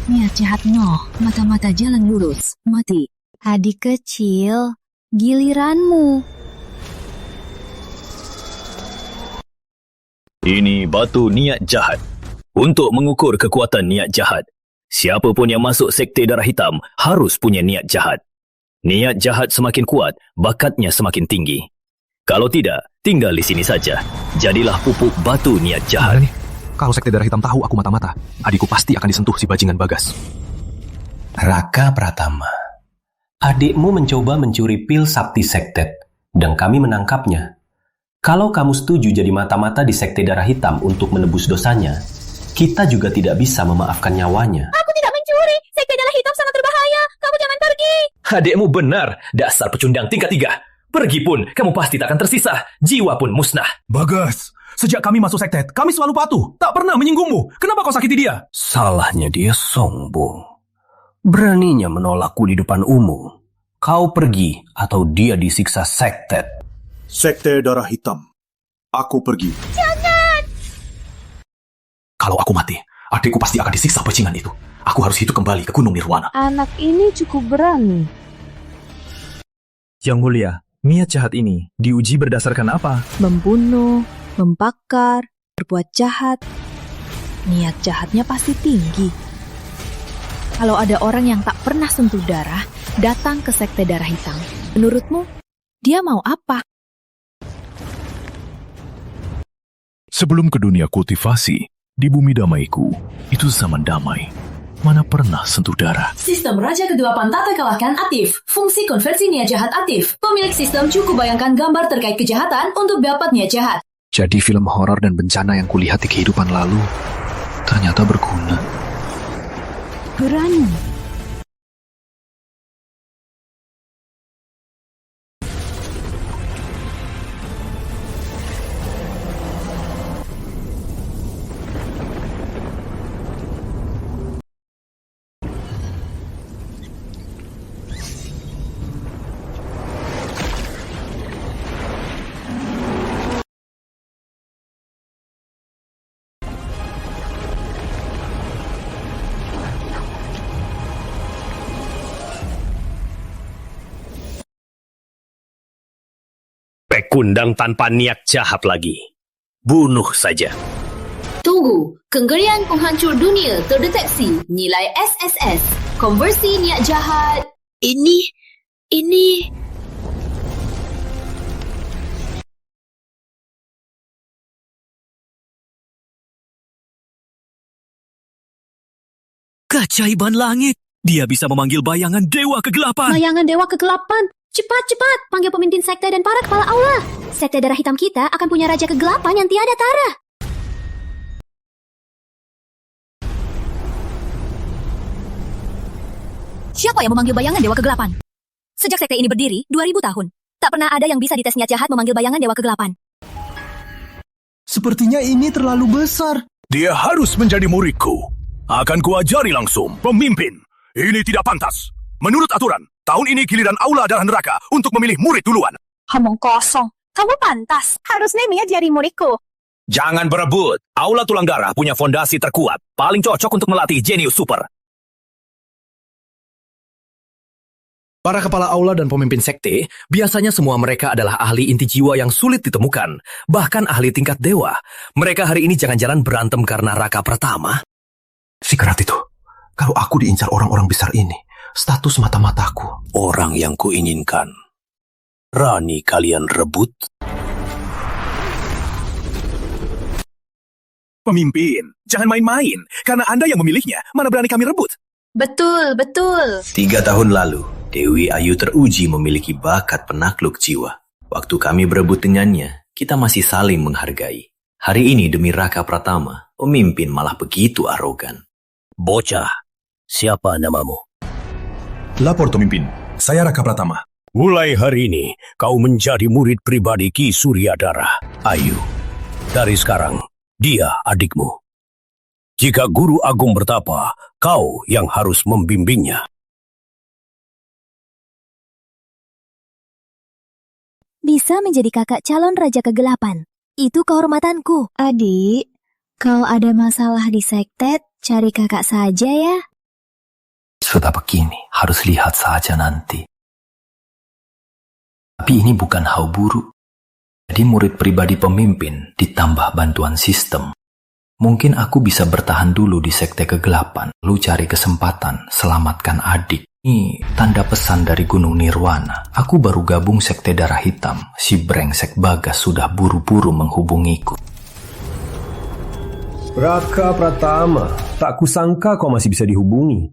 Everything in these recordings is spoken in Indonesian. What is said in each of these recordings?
Niat jahat noh, mata-mata jalan lurus, mati. Adik kecil, giliranmu. Ini batu niat jahat. Untuk mengukur kekuatan niat jahat, siapa pun yang masuk Sekte Darah Hitam harus punya niat jahat. Niat jahat semakin kuat, bakatnya semakin tinggi. Kalau tidak, tinggal di sini saja. Jadilah pupuk batu niat jahat. Kalau Sekte Darah Hitam tahu aku mata-mata, adikku pasti akan disentuh si bajingan Bagas. Raka Pratama, adikmu mencoba mencuri pil Sakti Sektet, dan kami menangkapnya. Kalau kamu setuju jadi mata-mata di Sekte Darah Hitam untuk menebus dosanya, kita juga tidak bisa memaafkan nyawanya. Aku tidak mencuri. Sekte Darah Hitam sangat berbahaya. Kamu jangan pergi. Adikmu benar, dasar pecundang tingkat 3. Pergi pun, kamu pasti tak akan tersisa. Jiwa pun musnah. Bagas, sejak kami masuk sektet, kami selalu patuh. Tak pernah menyinggungmu. Kenapa kau sakiti dia? Salahnya dia sombong. Beraninya menolakku di depan umum. Kau pergi atau dia disiksa Sektet. Sekte Darah Hitam. Aku pergi. Jangan. Kalau aku mati, adikku pasti akan disiksa bajingan itu. Aku harus hidup kembali ke Gunung Nirwana. Anak ini cukup berani. Yang Mulia, niat jahat ini diuji berdasarkan apa? Membunuh, membakar, berbuat jahat. Niat jahatnya pasti tinggi. Kalau ada orang yang tak pernah sentuh darah, datang ke Sekte Darah Hitam. Menurutmu, dia mau apa? Sebelum ke dunia kultivasi, di bumi damaiku, itu zaman damai. Mana pernah sentuh darah. Sistem Raja Ke-8 tak terkalahkan aktif. Fungsi konversi niat jahat aktif. Pemilik sistem cukup bayangkan gambar terkait kejahatan untuk dapat niat jahat. Jadi film horor dan bencana yang kulihat di kehidupan lalu, ternyata berguna. Berani. Pekundang tanpa niat jahat lagi. Bunuh saja. Tunggu, kenggerian penghancur dunia terdeteksi. Nilai SSS. Konversi niat jahat. Ini... Keajaiban langit. Dia bisa memanggil bayangan Dewa Kegelapan. Bayangan Dewa Kegelapan. Cepat, panggil pemimpin sekte dan para kepala aula. Sekte Darah Hitam kita akan punya Raja Kegelapan yang tiada tara. Siapa yang memanggil bayangan Dewa Kegelapan? Sejak sekte ini berdiri, 2000 tahun. Tak pernah ada yang bisa dites niat jahat memanggil bayangan Dewa Kegelapan. Sepertinya ini terlalu besar. Dia harus menjadi muridku. Akan kuajari langsung. Pemimpin, ini tidak pantas. Menurut aturan, tahun ini giliran Aula Darah Neraka untuk memilih murid duluan. Omong kosong. Kamu pantas. Harusnya Mia jadi muridku. Jangan berebut. Aula Tulang Darah punya fondasi terkuat. Paling cocok untuk melatih jenius super. Para kepala aula dan pemimpin sekte, biasanya semua mereka adalah ahli inti jiwa yang sulit ditemukan. Bahkan ahli tingkat dewa. Mereka hari ini jangan-jangan berantem karena Raka Pratama. Si kerat itu, kalau aku diincar orang-orang besar ini, status mata-mataku. Orang yang kuinginkan. Rani kalian rebut? Pemimpin, jangan main-main. Karena Anda yang memilihnya, mana berani kami rebut? Betul. 3 tahun lalu, Dewi Ayu teruji memiliki bakat penakluk jiwa. Waktu kami berebut dengannya, kita masih saling menghargai. Hari ini demi Raka Pratama, pemimpin malah begitu arogan. Bocah, siapa namamu? Lapor pemimpin, saya Raka Pratama. Mulai hari ini, kau menjadi murid pribadi Ki Suryadara, Ayu. Dari sekarang, dia adikmu. Jika Guru Agung bertapa, kau yang harus membimbingnya. Bisa menjadi kakak calon Raja Kegelapan. Itu kehormatanku. Adik, kalau ada masalah di sektet, cari kakak saja ya. Sudah begini, harus lihat saja nanti. Tapi ini bukan hal buruk. Jadi murid pribadi pemimpin ditambah bantuan sistem. Mungkin aku bisa bertahan dulu di sekte kegelapan, lalu cari kesempatan selamatkan adik. Ini tanda pesan dari Gunung Nirwana. Aku baru gabung sekte darah hitam. Si brengsek Bagas sudah buru-buru menghubungiku. Raka Pratama, tak kusangka kau masih bisa dihubungi.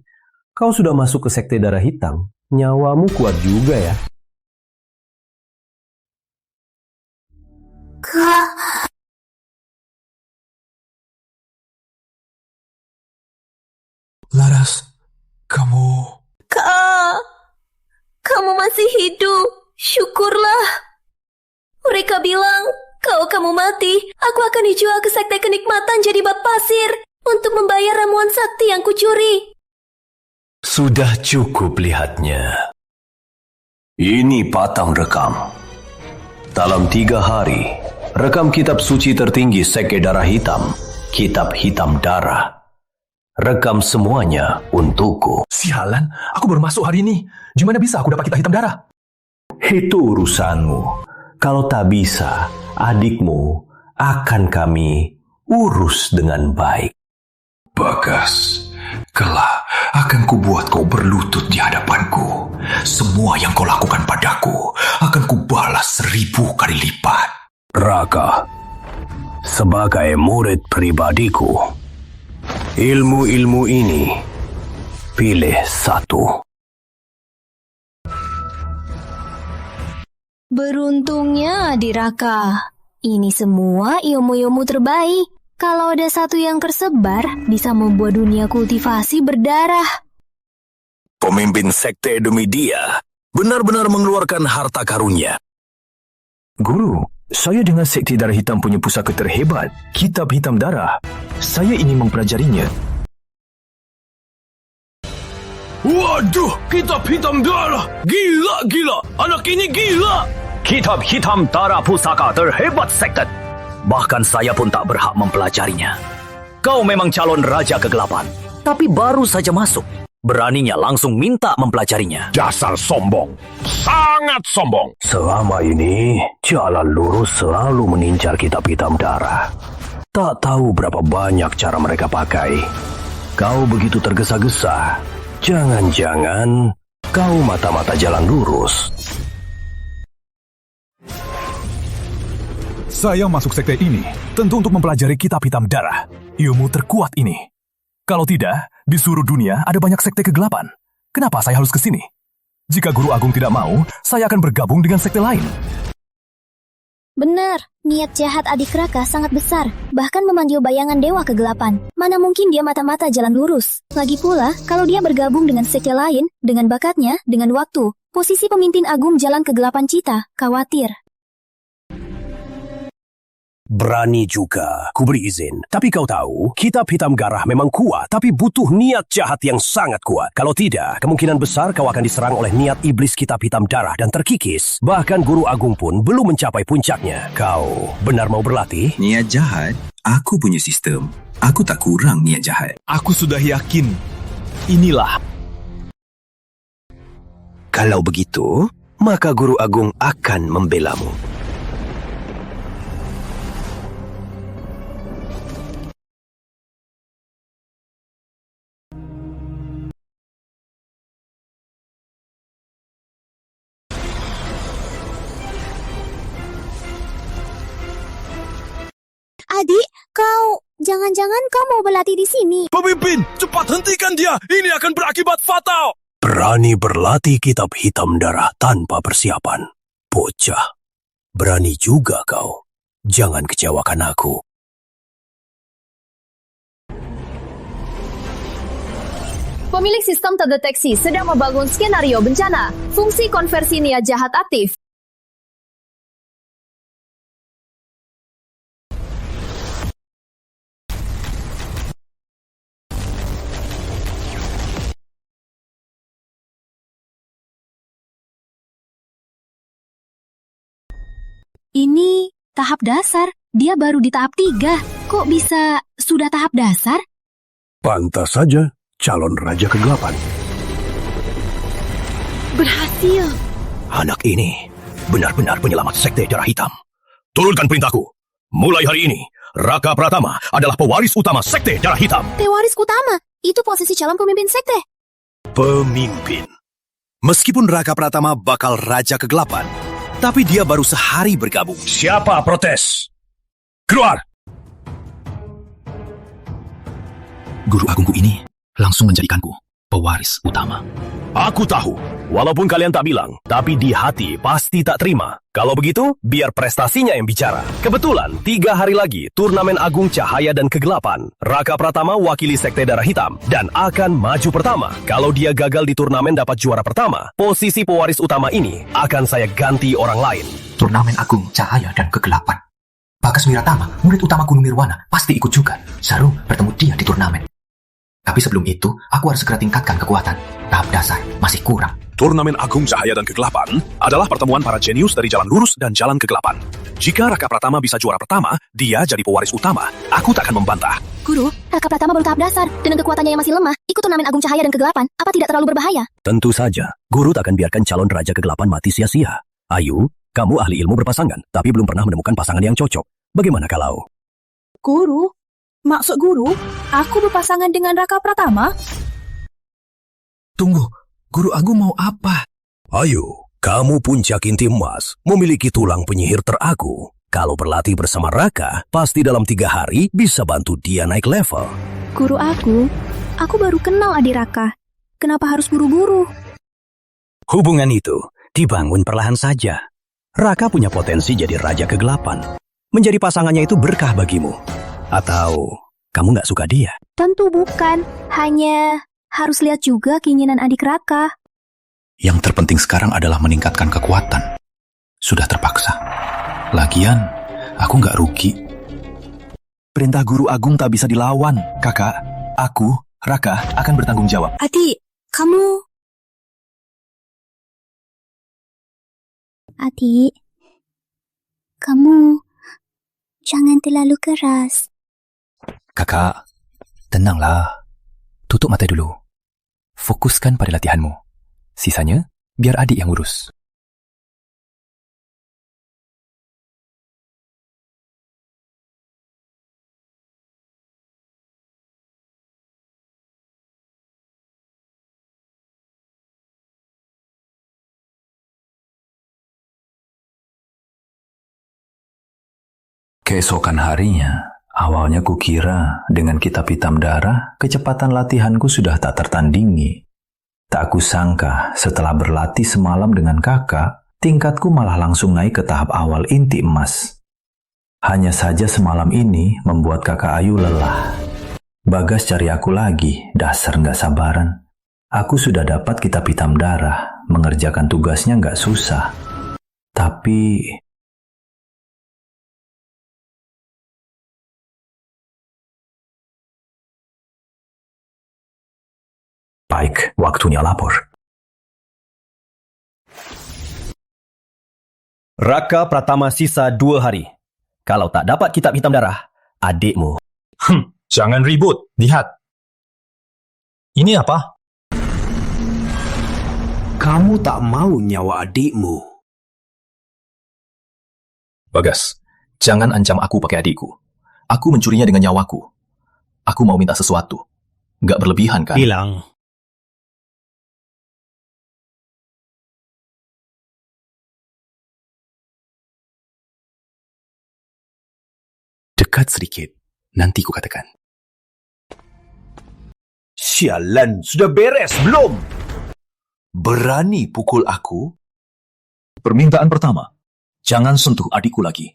Kau sudah masuk ke sekte darah hitam. Nyawamu kuat juga ya. Kak, Laras, kamu... Kak, kamu masih hidup. Syukurlah. Mereka bilang, kalau kamu mati, aku akan dijual ke sekte kenikmatan jadi bab pasir untuk membayar ramuan sakti yang kucuri. Sudah cukup lihatnya. Ini patang rekam. Dalam 3 hari, rekam kitab suci tertinggi sekte darah hitam, kitab hitam darah. Rekam semuanya untukku. Sialan, aku baru masuk hari ini. Gimana bisa aku dapat kitab hitam darah? Itu urusanmu. Kalau tak bisa, adikmu akan kami urus dengan baik. Bagas, kelak akan kubuat kau berlutut di hadapanku. Semua yang kau lakukan padaku akan kubalas 1000 kali lipat. Raka, sebagai murid pribadiku, ilmu-ilmu ini, pilih satu. Beruntungnya adik Raka. Ini semua ilmu-ilmu terbaik. Kalau ada satu yang tersebar, bisa membuat dunia kultivasi berdarah. Pemimpin sekte demi dia benar-benar mengeluarkan harta karunnya. Guru, saya dengan sekte darah hitam punya pusaka terhebat, kitab hitam darah. Saya ingin mempelajarinya. Waduh, kitab hitam darah. Gila. Anak ini gila. Kitab hitam darah pusaka terhebat sekte. Bahkan saya pun tak berhak mempelajarinya. Kau memang calon raja kegelapan, tapi baru saja masuk. Beraninya langsung minta mempelajarinya. Dasar sombong. Sangat sombong. Selama ini, jalan lurus selalu mengincar kitab hitam darah. Tak tahu berapa banyak cara mereka pakai. Kau begitu tergesa-gesa. Jangan-jangan kau mata-mata jalan lurus. Saya masuk sekte ini tentu untuk mempelajari kitab hitam darah. Ilmu terkuat ini. Kalau tidak, di seluruh dunia ada banyak sekte kegelapan. Kenapa saya harus ke sini? Jika Guru Agung tidak mau, saya akan bergabung dengan sekte lain. Benar, niat jahat adik Raka sangat besar, bahkan memanggil bayangan dewa kegelapan. Mana mungkin dia mata-mata jalan lurus. Lagi pula, kalau dia bergabung dengan sekte lain, dengan bakatnya, dengan waktu, posisi pemimpin agung jalan kegelapan cita, khawatir. Berani juga, ku beri izin. Tapi kau tahu, kitab hitam darah memang kuat, tapi butuh niat jahat yang sangat kuat. Kalau tidak, kemungkinan besar kau akan diserang oleh niat iblis kitab hitam darah dan terkikis. Bahkan Guru Agung pun belum mencapai puncaknya. Kau benar mau berlatih? Niat jahat? Aku punya sistem. Aku tak kurang niat jahat. Aku sudah yakin. Inilah. Kalau begitu, maka Guru Agung akan membelamu. Adik, jangan-jangan kau mau berlatih di sini? Pemimpin, cepat hentikan dia. Ini akan berakibat fatal. Berani berlatih kitab hitam darah tanpa persiapan. Bocah, berani juga kau. Jangan kecewakan aku. Pemilik sistem terdeteksi sedang membangun skenario bencana. Fungsi konversi niat jahat aktif. Ini tahap dasar. Dia baru di tahap 3. Kok bisa sudah tahap dasar? Pantas saja, calon raja kegelapan. Berhasil. Anak ini benar-benar penyelamat Sekte Darah Hitam. Turunkan perintahku. Mulai hari ini, Raka Pratama adalah pewaris utama Sekte Darah Hitam. Pewaris utama? Itu posisi calon pemimpin sekte. Pemimpin. Meskipun Raka Pratama bakal Raja Kegelapan, tapi dia baru sehari bergabung. Siapa protes? Keluar! Guru agungku ini langsung menjadikanku pewaris utama. Aku tahu, walaupun kalian tak bilang, tapi di hati pasti tak terima. Kalau begitu, biar prestasinya yang bicara. Kebetulan, 3 hari lagi, Turnamen Agung Cahaya dan Kegelapan. Raka Pratama wakili Sekte Darah Hitam dan akan maju pertama. Kalau dia gagal di turnamen dapat juara pertama, posisi pewaris utama ini akan saya ganti orang lain. Turnamen Agung Cahaya dan Kegelapan. Bagas Wiratama, murid utama Gunung Nirwana, pasti ikut juga. Seru bertemu dia di turnamen. Tapi sebelum itu, aku harus segera tingkatkan kekuatan. Tahap dasar masih kurang. Turnamen Agung Cahaya dan Kegelapan adalah pertemuan para jenius dari jalan lurus dan jalan kegelapan. Jika Raka Pratama bisa juara pertama, dia jadi pewaris utama. Aku tak akan membantah. Guru, Raka Pratama baru tahap dasar. Dengan kekuatannya yang masih lemah, ikut turnamen Agung Cahaya dan Kegelapan. Apa tidak terlalu berbahaya? Tentu saja, Guru tak akan biarkan calon Raja Kegelapan mati sia-sia. Ayu, kamu ahli ilmu berpasangan, tapi belum pernah menemukan pasangan yang cocok. Bagaimana kalau... Guru? Maksud guru, aku berpasangan dengan Raka Pratama? Tunggu, Guru Agung mau apa? Ayo, kamu puncak inti emas, memiliki tulang penyihir teraku. Kalau berlatih bersama Raka, pasti dalam 3 hari bisa bantu dia naik level. Guru aku baru kenal adik Raka. Kenapa harus buru-buru? Hubungan itu dibangun perlahan saja. Raka punya potensi jadi Raja Kegelapan. Menjadi pasangannya itu berkah bagimu. Atau kamu nggak suka dia? Tentu bukan. Hanya harus lihat juga keinginan adik Raka. Yang terpenting sekarang adalah meningkatkan kekuatan. Sudah terpaksa. Lagian, aku nggak rugi. Perintah Guru Agung tak bisa dilawan. Kakak, aku, Raka, akan bertanggung jawab. Adik, kamu... Adik, kamu jangan terlalu keras. Kakak, tenanglah. Tutup mata dulu. Fokuskan pada latihanmu. Sisanya, biar adik yang urus. Keesokan harinya, awalnya kukira dengan kitab hitam darah, kecepatan latihanku sudah tak tertandingi. Tak kusangka setelah berlatih semalam dengan kakak, tingkatku malah langsung naik ke tahap awal inti emas. Hanya saja semalam ini membuat kakak Ayu lelah. Bagas cari aku lagi, dasar nggak sabaran. Aku sudah dapat kitab hitam darah, mengerjakan tugasnya nggak susah. Tapi... Baik, waktunya lapor. Raka Pratama sisa 2 hari. Kalau tak dapat kitab hitam darah, adikmu. Jangan ribut. Lihat. Ini apa? Kamu tak mau nyawa adikmu. Bagas, jangan ancam aku pakai adikku. Aku mencurinya dengan nyawaku. Aku mau minta sesuatu. Nggak berlebihan kan? Bilang. Dekat sedikit, nanti ku katakan. Sialan, sudah beres belum? Berani pukul aku? Permintaan pertama, jangan sentuh adikku lagi.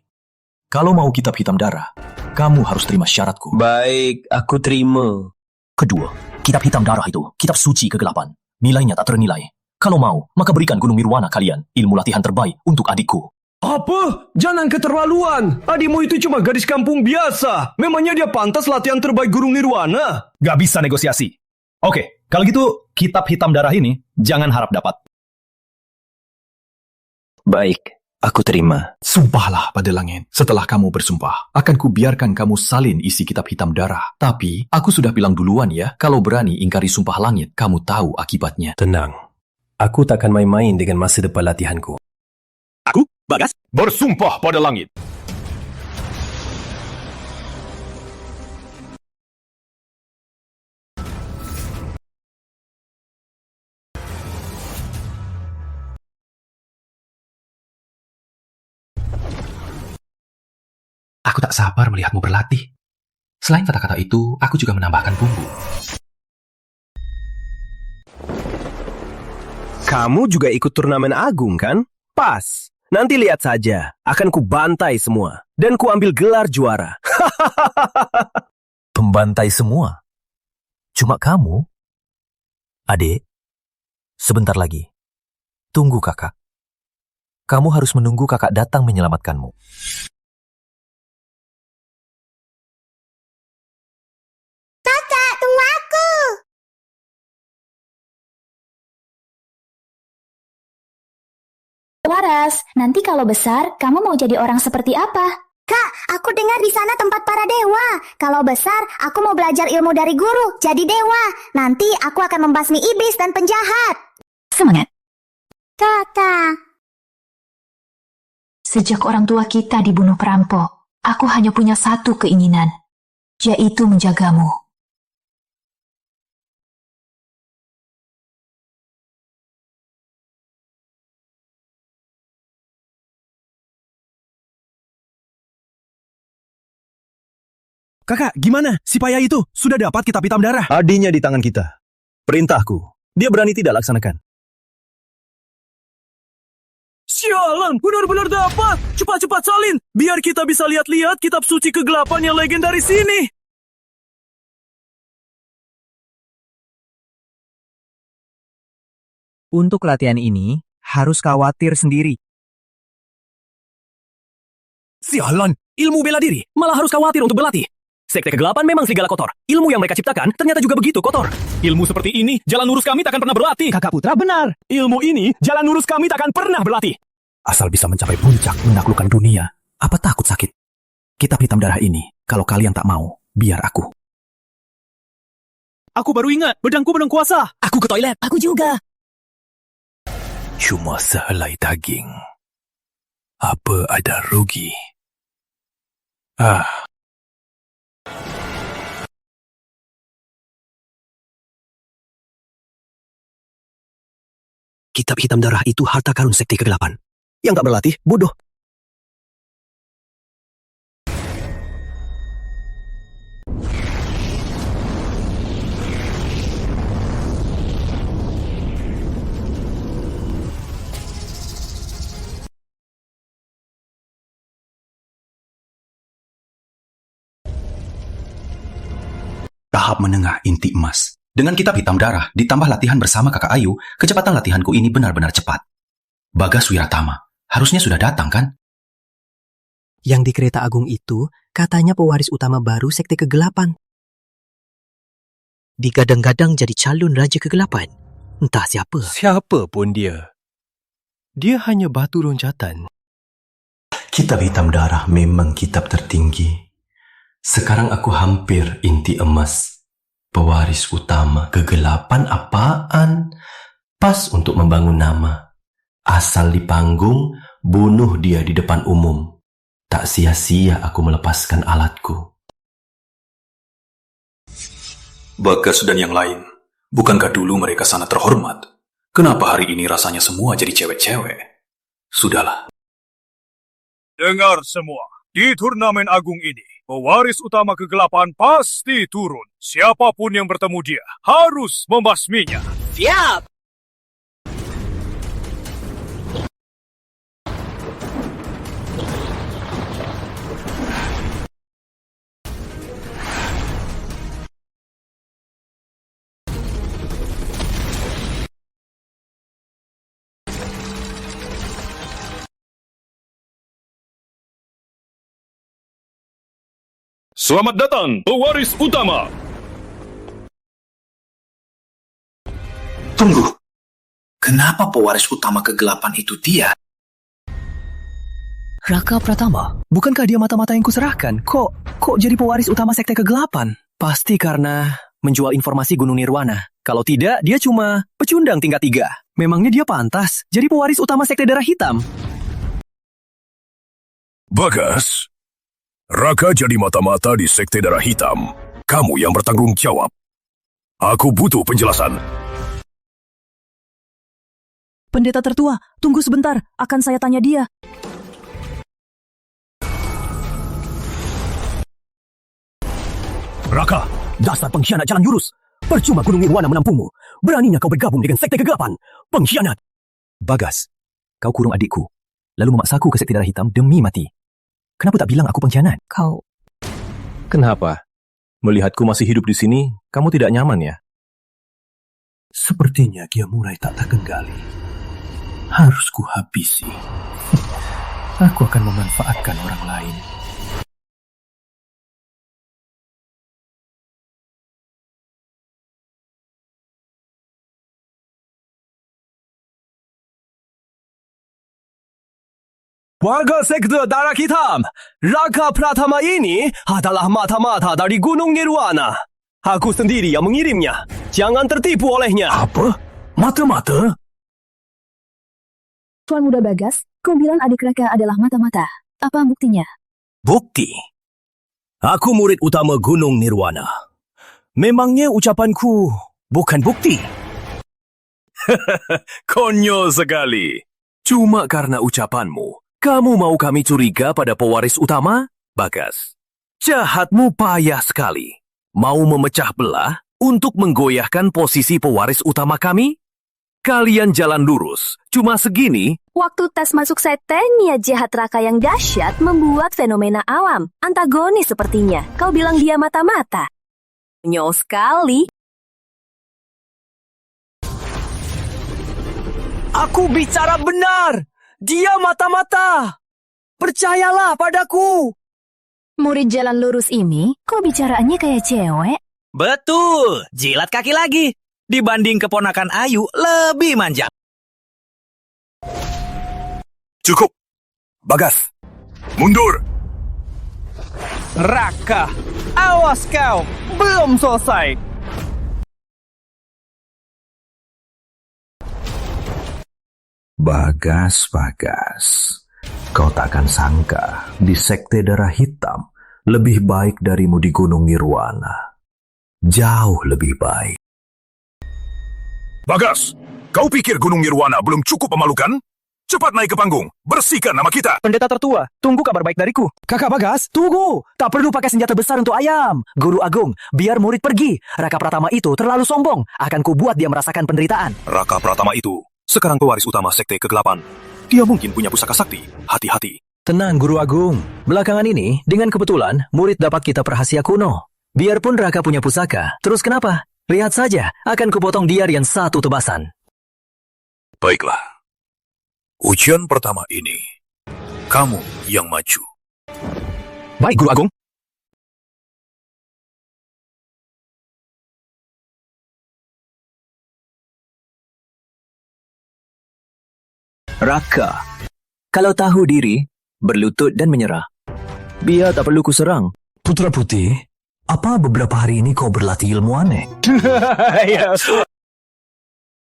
Kalau mau kitab hitam darah, kamu harus terima syaratku. Baik, aku terima. Kedua, kitab hitam darah itu, kitab suci kegelapan. Nilainya tak ternilai. Kalau mau, maka berikan Gunung Nirwana kalian ilmu latihan terbaik untuk adikku. Apa? Jangan keterlaluan. Adikmu itu cuma gadis kampung biasa. Memangnya dia pantas latihan terbaik Gunung Nirwana? Gak bisa negosiasi. Oke, kalau gitu kitab hitam darah ini jangan harap dapat. Baik, aku terima. Sumpahlah pada langit. Setelah kamu bersumpah, akan kubiarkan kamu salin isi kitab hitam darah. Tapi, aku sudah bilang duluan ya, kalau berani ingkari sumpah langit, kamu tahu akibatnya. Tenang. Aku takkan main-main dengan masa depan latihanku. Aku, Bagas, bersumpah pada langit. Aku tak sabar melihatmu berlatih. Selain kata-kata itu, aku juga menambahkan bumbu. Kamu juga ikut turnamen agung, kan? Pas. Nanti lihat saja. Akan kubantai semua. Dan kuambil gelar juara. Pembantai semua? Cuma kamu? Adik, sebentar lagi. Tunggu kakak. Kamu harus menunggu kakak datang menyelamatkanmu. Kakak, tunggu aku! Waras, nanti kalau besar, kamu mau jadi orang seperti apa? Kak, aku dengar di sana tempat para dewa. Kalau besar, aku mau belajar ilmu dari guru, jadi dewa. Nanti aku akan membasmi iblis dan penjahat. Semangat. Kakak. Sejak orang tua kita dibunuh perampok, aku hanya punya satu keinginan, yaitu menjagamu. Kakak, gimana? Si payah itu sudah dapat kitab hitam darah? Adinya di tangan kita. Perintahku. Dia berani tidak laksanakan. Sialan, benar-benar dapat. Cepat-cepat salin, biar kita bisa lihat-lihat kitab suci kegelapan yang legendaris ini. Untuk latihan ini, harus khawatir sendiri. Sialan, ilmu bela diri malah harus khawatir untuk berlatih. Sekte kegelapan memang serigala kotor. Ilmu yang mereka ciptakan ternyata juga begitu kotor. Ilmu seperti ini, jalan lurus kami takkan pernah berlatih. Kakak Putra benar. Ilmu ini, jalan lurus kami takkan pernah berlatih. Asal bisa mencapai puncak menaklukkan dunia, apa takut sakit? Kitab hitam darah ini, kalau kalian tak mau, biar aku. Aku baru ingat, pedangku pedang kuasa. Aku ke toilet. Aku juga. Cuma sehelai daging. Apa ada rugi? Kitab hitam darah itu harta karun sekte kegelapan. Yang tak berlatih, bodoh. Tahap menengah inti emas. Dengan kitab hitam darah, ditambah latihan bersama kakak Ayu, kecepatan latihanku ini benar-benar cepat. Bagas Wiratama, harusnya sudah datang kan? Yang di kereta agung itu, katanya pewaris utama baru sekte kegelapan. Digadang-gadang jadi calon raja kegelapan. Entah siapa. Siapa pun dia. Dia hanya batu loncatan. Kitab hitam darah memang kitab tertinggi. Sekarang aku hampir inti emas. Pewaris utama kegelapan apaan? Pas untuk membangun nama. Asal di panggung, bunuh dia di depan umum. Tak sia-sia aku melepaskan alatku. Bagas dan yang lain, bukankah dulu mereka sangat terhormat? Kenapa hari ini rasanya semua jadi cewek-cewek? Sudahlah. Dengar semua, di turnamen agung ini, pewaris utama kegelapan pasti turun. Siapapun yang bertemu dia harus membasminya. Siap! Selamat datang, pewaris utama. Tunggu. Kenapa pewaris utama kegelapan itu dia? Raka Pratama, bukankah dia mata-mata yang kuserahkan? Kok jadi pewaris utama sekte kegelapan? Pasti karena menjual informasi Gunung Nirwana. Kalau tidak, dia cuma pecundang tingkat 3. Memangnya dia pantas jadi pewaris utama Sekte Darah Hitam? Bagas, Raka jadi mata-mata di Sekte Darah Hitam. Kamu yang bertanggung jawab. Aku butuh penjelasan. Pendeta tertua, tunggu sebentar. Akan saya tanya dia. Raka, dasar pengkhianat jalan lurus. Percuma Gunung Nirwana menampungmu. Beraninya kau bergabung dengan Sekte Kegelapan. Pengkhianat. Bagas, kau kurung adikku, lalu memaksaku ke Sekte Darah Hitam demi mati. Kenapa tak bilang aku pengkhianat? Kau... Kenapa? Melihatku masih hidup di sini, kamu tidak nyaman ya? Sepertinya dia mulai tak terkendali. Harus kuhabisi. Aku akan memanfaatkan orang lain. Warga Sekte Darah Hitam, Raka Pratama ini adalah mata-mata dari Gunung Nirwana. Aku sendiri yang mengirimnya. Jangan tertipu olehnya. Apa? Mata-mata? Tuan Muda Bagas, kau bilang adik Raka adalah mata-mata. Apa buktinya? Bukti? Aku murid utama Gunung Nirwana. Memangnya ucapanku bukan bukti? Konyol sekali. Cuma karena ucapanmu, kamu mau kami curiga pada pewaris utama? Bagas, jahatmu payah sekali. Mau memecah belah untuk menggoyahkan posisi pewaris utama kami? Kalian jalan lurus, cuma segini. Waktu tes masuk sekte, niat jahat Raka yang dahsyat membuat fenomena awam. Antagonis sepertinya. Kau bilang dia mata-mata. Nyol sekali. Aku bicara benar. Dia mata-mata. Percayalah padaku. Murid jalan lurus ini, kok bicaraannya kayak cewek? Betul, jilat kaki lagi. Dibanding keponakan Ayu, lebih manja. Cukup. Bagas, mundur. Raka, awas kau. Belum selesai. Bagas, kau takkan sangka di Sekte Darah Hitam lebih baik darimu di Gunung Nirwana. Jauh lebih baik. Bagas, kau pikir Gunung Nirwana belum cukup memalukan? Cepat naik ke panggung, bersihkan nama kita. Pendeta tertua, tunggu kabar baik dariku. Kakak Bagas, tunggu. Tak perlu pakai senjata besar untuk ayam. Guru Agung, biar murid pergi. Raka Pratama itu terlalu sombong. Akan kubuat dia merasakan penderitaan. Raka Pratama itu sekarang pewaris utama Sekte Kegelapan. Dia mungkin punya pusaka sakti. Hati-hati. Tenang, Guru Agung. Belakangan ini, dengan kebetulan, murid dapat kitab rahasia kuno. Biarpun Raka punya pusaka, terus kenapa? Lihat saja, akan kupotong dia dengan satu tebasan. Baiklah. Ujian pertama ini, kamu yang maju. Baik, Guru Agung. Raka, kalau tahu diri, berlutut dan menyerah. Biar tak perlu kuserang. Putra Putih, apa beberapa hari ini kau berlatih ilmu aneh?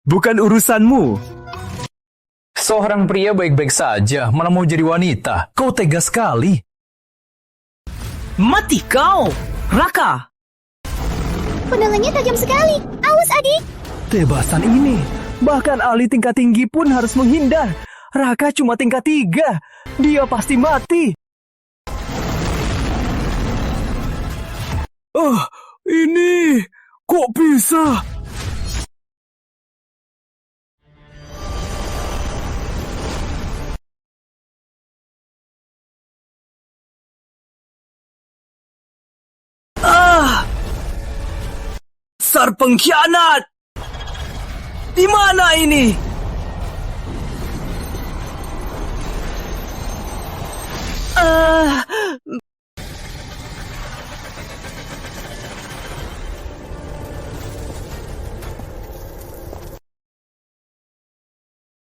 Bukan urusanmu. Seorang pria baik-baik saja, malah mau jadi wanita. Kau tega sekali. Mati kau, Raka! Pandangannya tajam sekali. Awas adik! Tebasan ini, bahkan ahli tingkat tinggi pun harus menghindar. Raka cuma tingkat 3. Dia pasti mati. Ini kok bisa? Dasar pengkhianat! Di mana ini?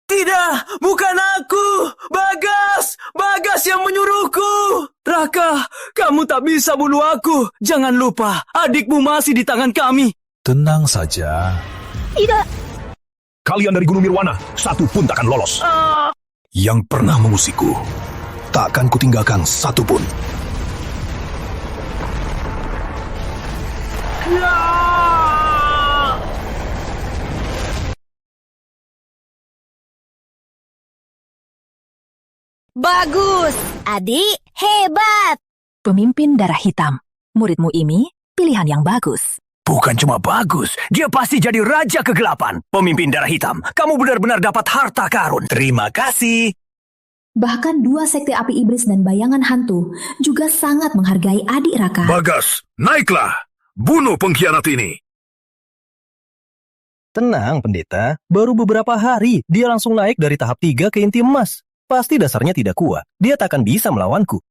Tidak, bukan aku! Bagas yang menyuruhku! Raka, kamu tak bisa bunuh aku. Jangan lupa, adikmu masih di tangan kami. Tenang saja. Tidak. kalian dari Gunung Nirwana, satu pun takkan lolos. Yang pernah mengusikku, takkan kutinggalkan satu pun. Bagus, adik, hebat. Pemimpin darah hitam. Muridmu ini pilihan yang bagus. Bukan cuma bagus, dia pasti jadi raja kegelapan. Pemimpin darah hitam, kamu benar-benar dapat harta karun. Terima kasih. Bahkan dua sekte api iblis dan bayangan hantu juga sangat menghargai adik Raka. Bagas, naiklah. Bunuh pengkhianat ini. Tenang, pendeta. Baru beberapa hari, dia langsung naik dari tahap 3 ke inti emas. Pasti dasarnya tidak kuat. Dia takkan bisa melawanku.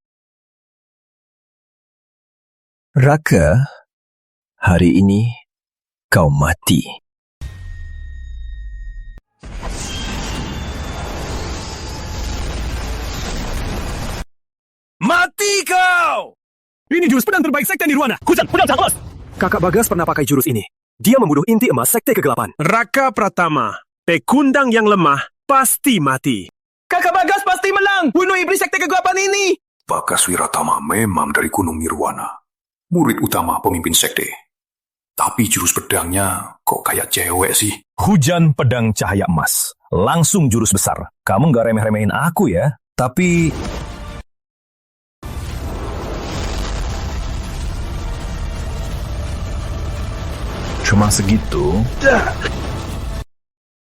Raka, hari ini kau mati. Mati kau! Ini jurus pedang terbaik sekte Nirwana. Hujan, pedang Caklos. Kakak Bagas pernah pakai jurus ini. Dia membunuh inti emas sekte kegelapan. Raka Pratama, pekundang yang lemah, pasti mati. Kakak Bagas pasti menang! Bunuh iblis sekte kegelapan ini! Bagas Wiratama memang dari Gunung Nirwana. Murid utama pemimpin sekte. Tapi jurus pedangnya kok kayak cewek sih. Hujan pedang cahaya emas. Langsung jurus besar. Kamu nggak remeh-remehin aku ya. Tapi... cuma segitu.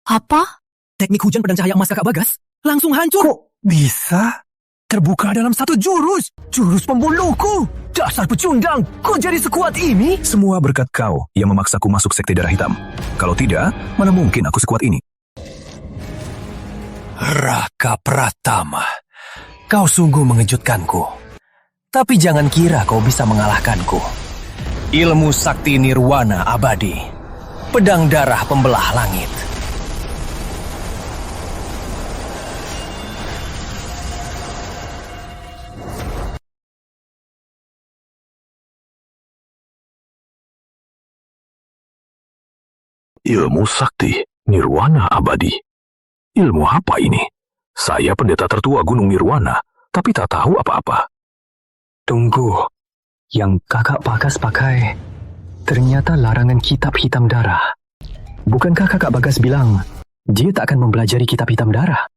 Apa? Teknik hujan pedang cahaya emas kakak Bagas langsung hancur. Kok bisa? Terbuka dalam satu jurus. Jurus pembunuhku. Dasar pecundang. Kok jadi sekuat ini? Semua berkat kau yang memaksaku masuk sekte darah hitam. Kalau tidak, mana mungkin aku sekuat ini. Raka Pratama, kau sungguh mengejutkanku. Tapi jangan kira kau bisa mengalahkanku. Ilmu sakti nirwana abadi. Pedang darah pembelah langit. Ilmu sakti nirwana abadi. Ilmu apa ini? Saya pendeta tertua Gunung Nirwana, tapi tak tahu apa-apa. Tunggu, yang kakak Bagas pakai ternyata larangan kitab hitam darah. Bukankah kakak Bagas bilang dia tak akan mempelajari kitab hitam darah?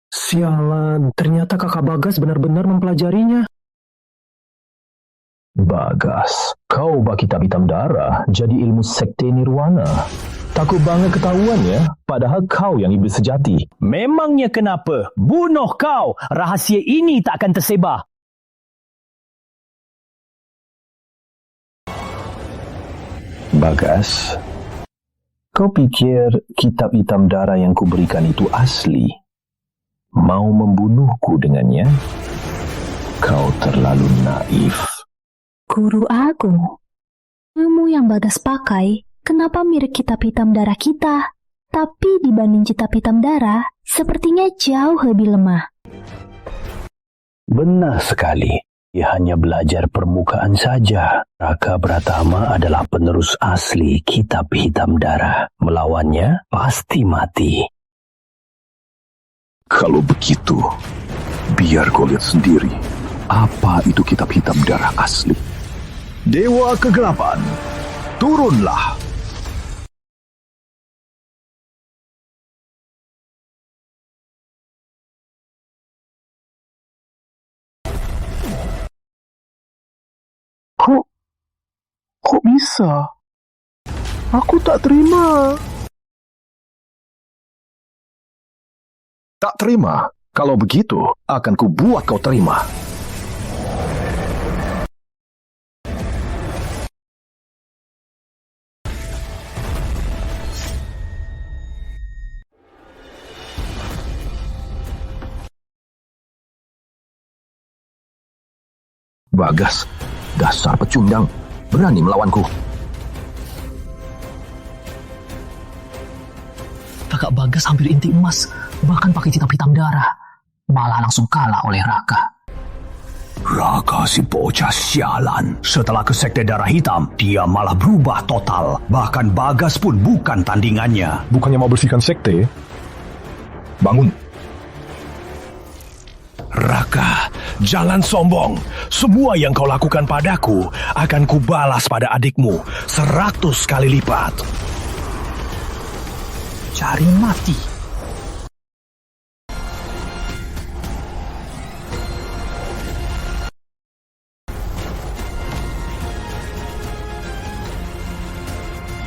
Sialan, ternyata kakak Bagas benar-benar mempelajarinya. Bagas, kau bak kitab hitam darah jadi ilmu sekte nirwana. Takut banget ketahuan ya, padahal kau yang iblis sejati. Memangnya kenapa? Bunuh kau, rahasia ini tak akan tersebar. Bagas, kau pikir kitab hitam darah yang kuberikan itu asli? Mau membunuhku dengannya? Kau terlalu naif. Guru Agung, ilmu yang Bagas pakai kenapa mirip kitab hitam darah kita? Tapi dibanding kitab hitam darah, sepertinya jauh lebih lemah. Benar sekali. Ia hanya belajar permukaan saja. Raka Pratama adalah penerus asli kitab hitam darah. Melawannya pasti mati. Kalau begitu, biar kau lihat sendiri apa itu kitab hitam darah asli. Dewa Kegelapan, turunlah. Kok bisa? Aku tak terima. Tak terima? Kalau begitu, akan kubuat kau terima. Bagas, dasar pecundang, berani melawanku. Kakak Bagas hampir inti emas, bahkan pakai kitab hitam darah. Malah langsung kalah oleh Raka. Raka si bocah sialan. Setelah ke Sekte Darah Hitam, dia malah berubah total. Bahkan Bagas pun bukan tandingannya. Bukannya mau bersihkan sekte? Bangun. Raka, jangan sombong. Semua yang kau lakukan padaku akan kubalas pada adikmu 100 kali lipat. Cari mati.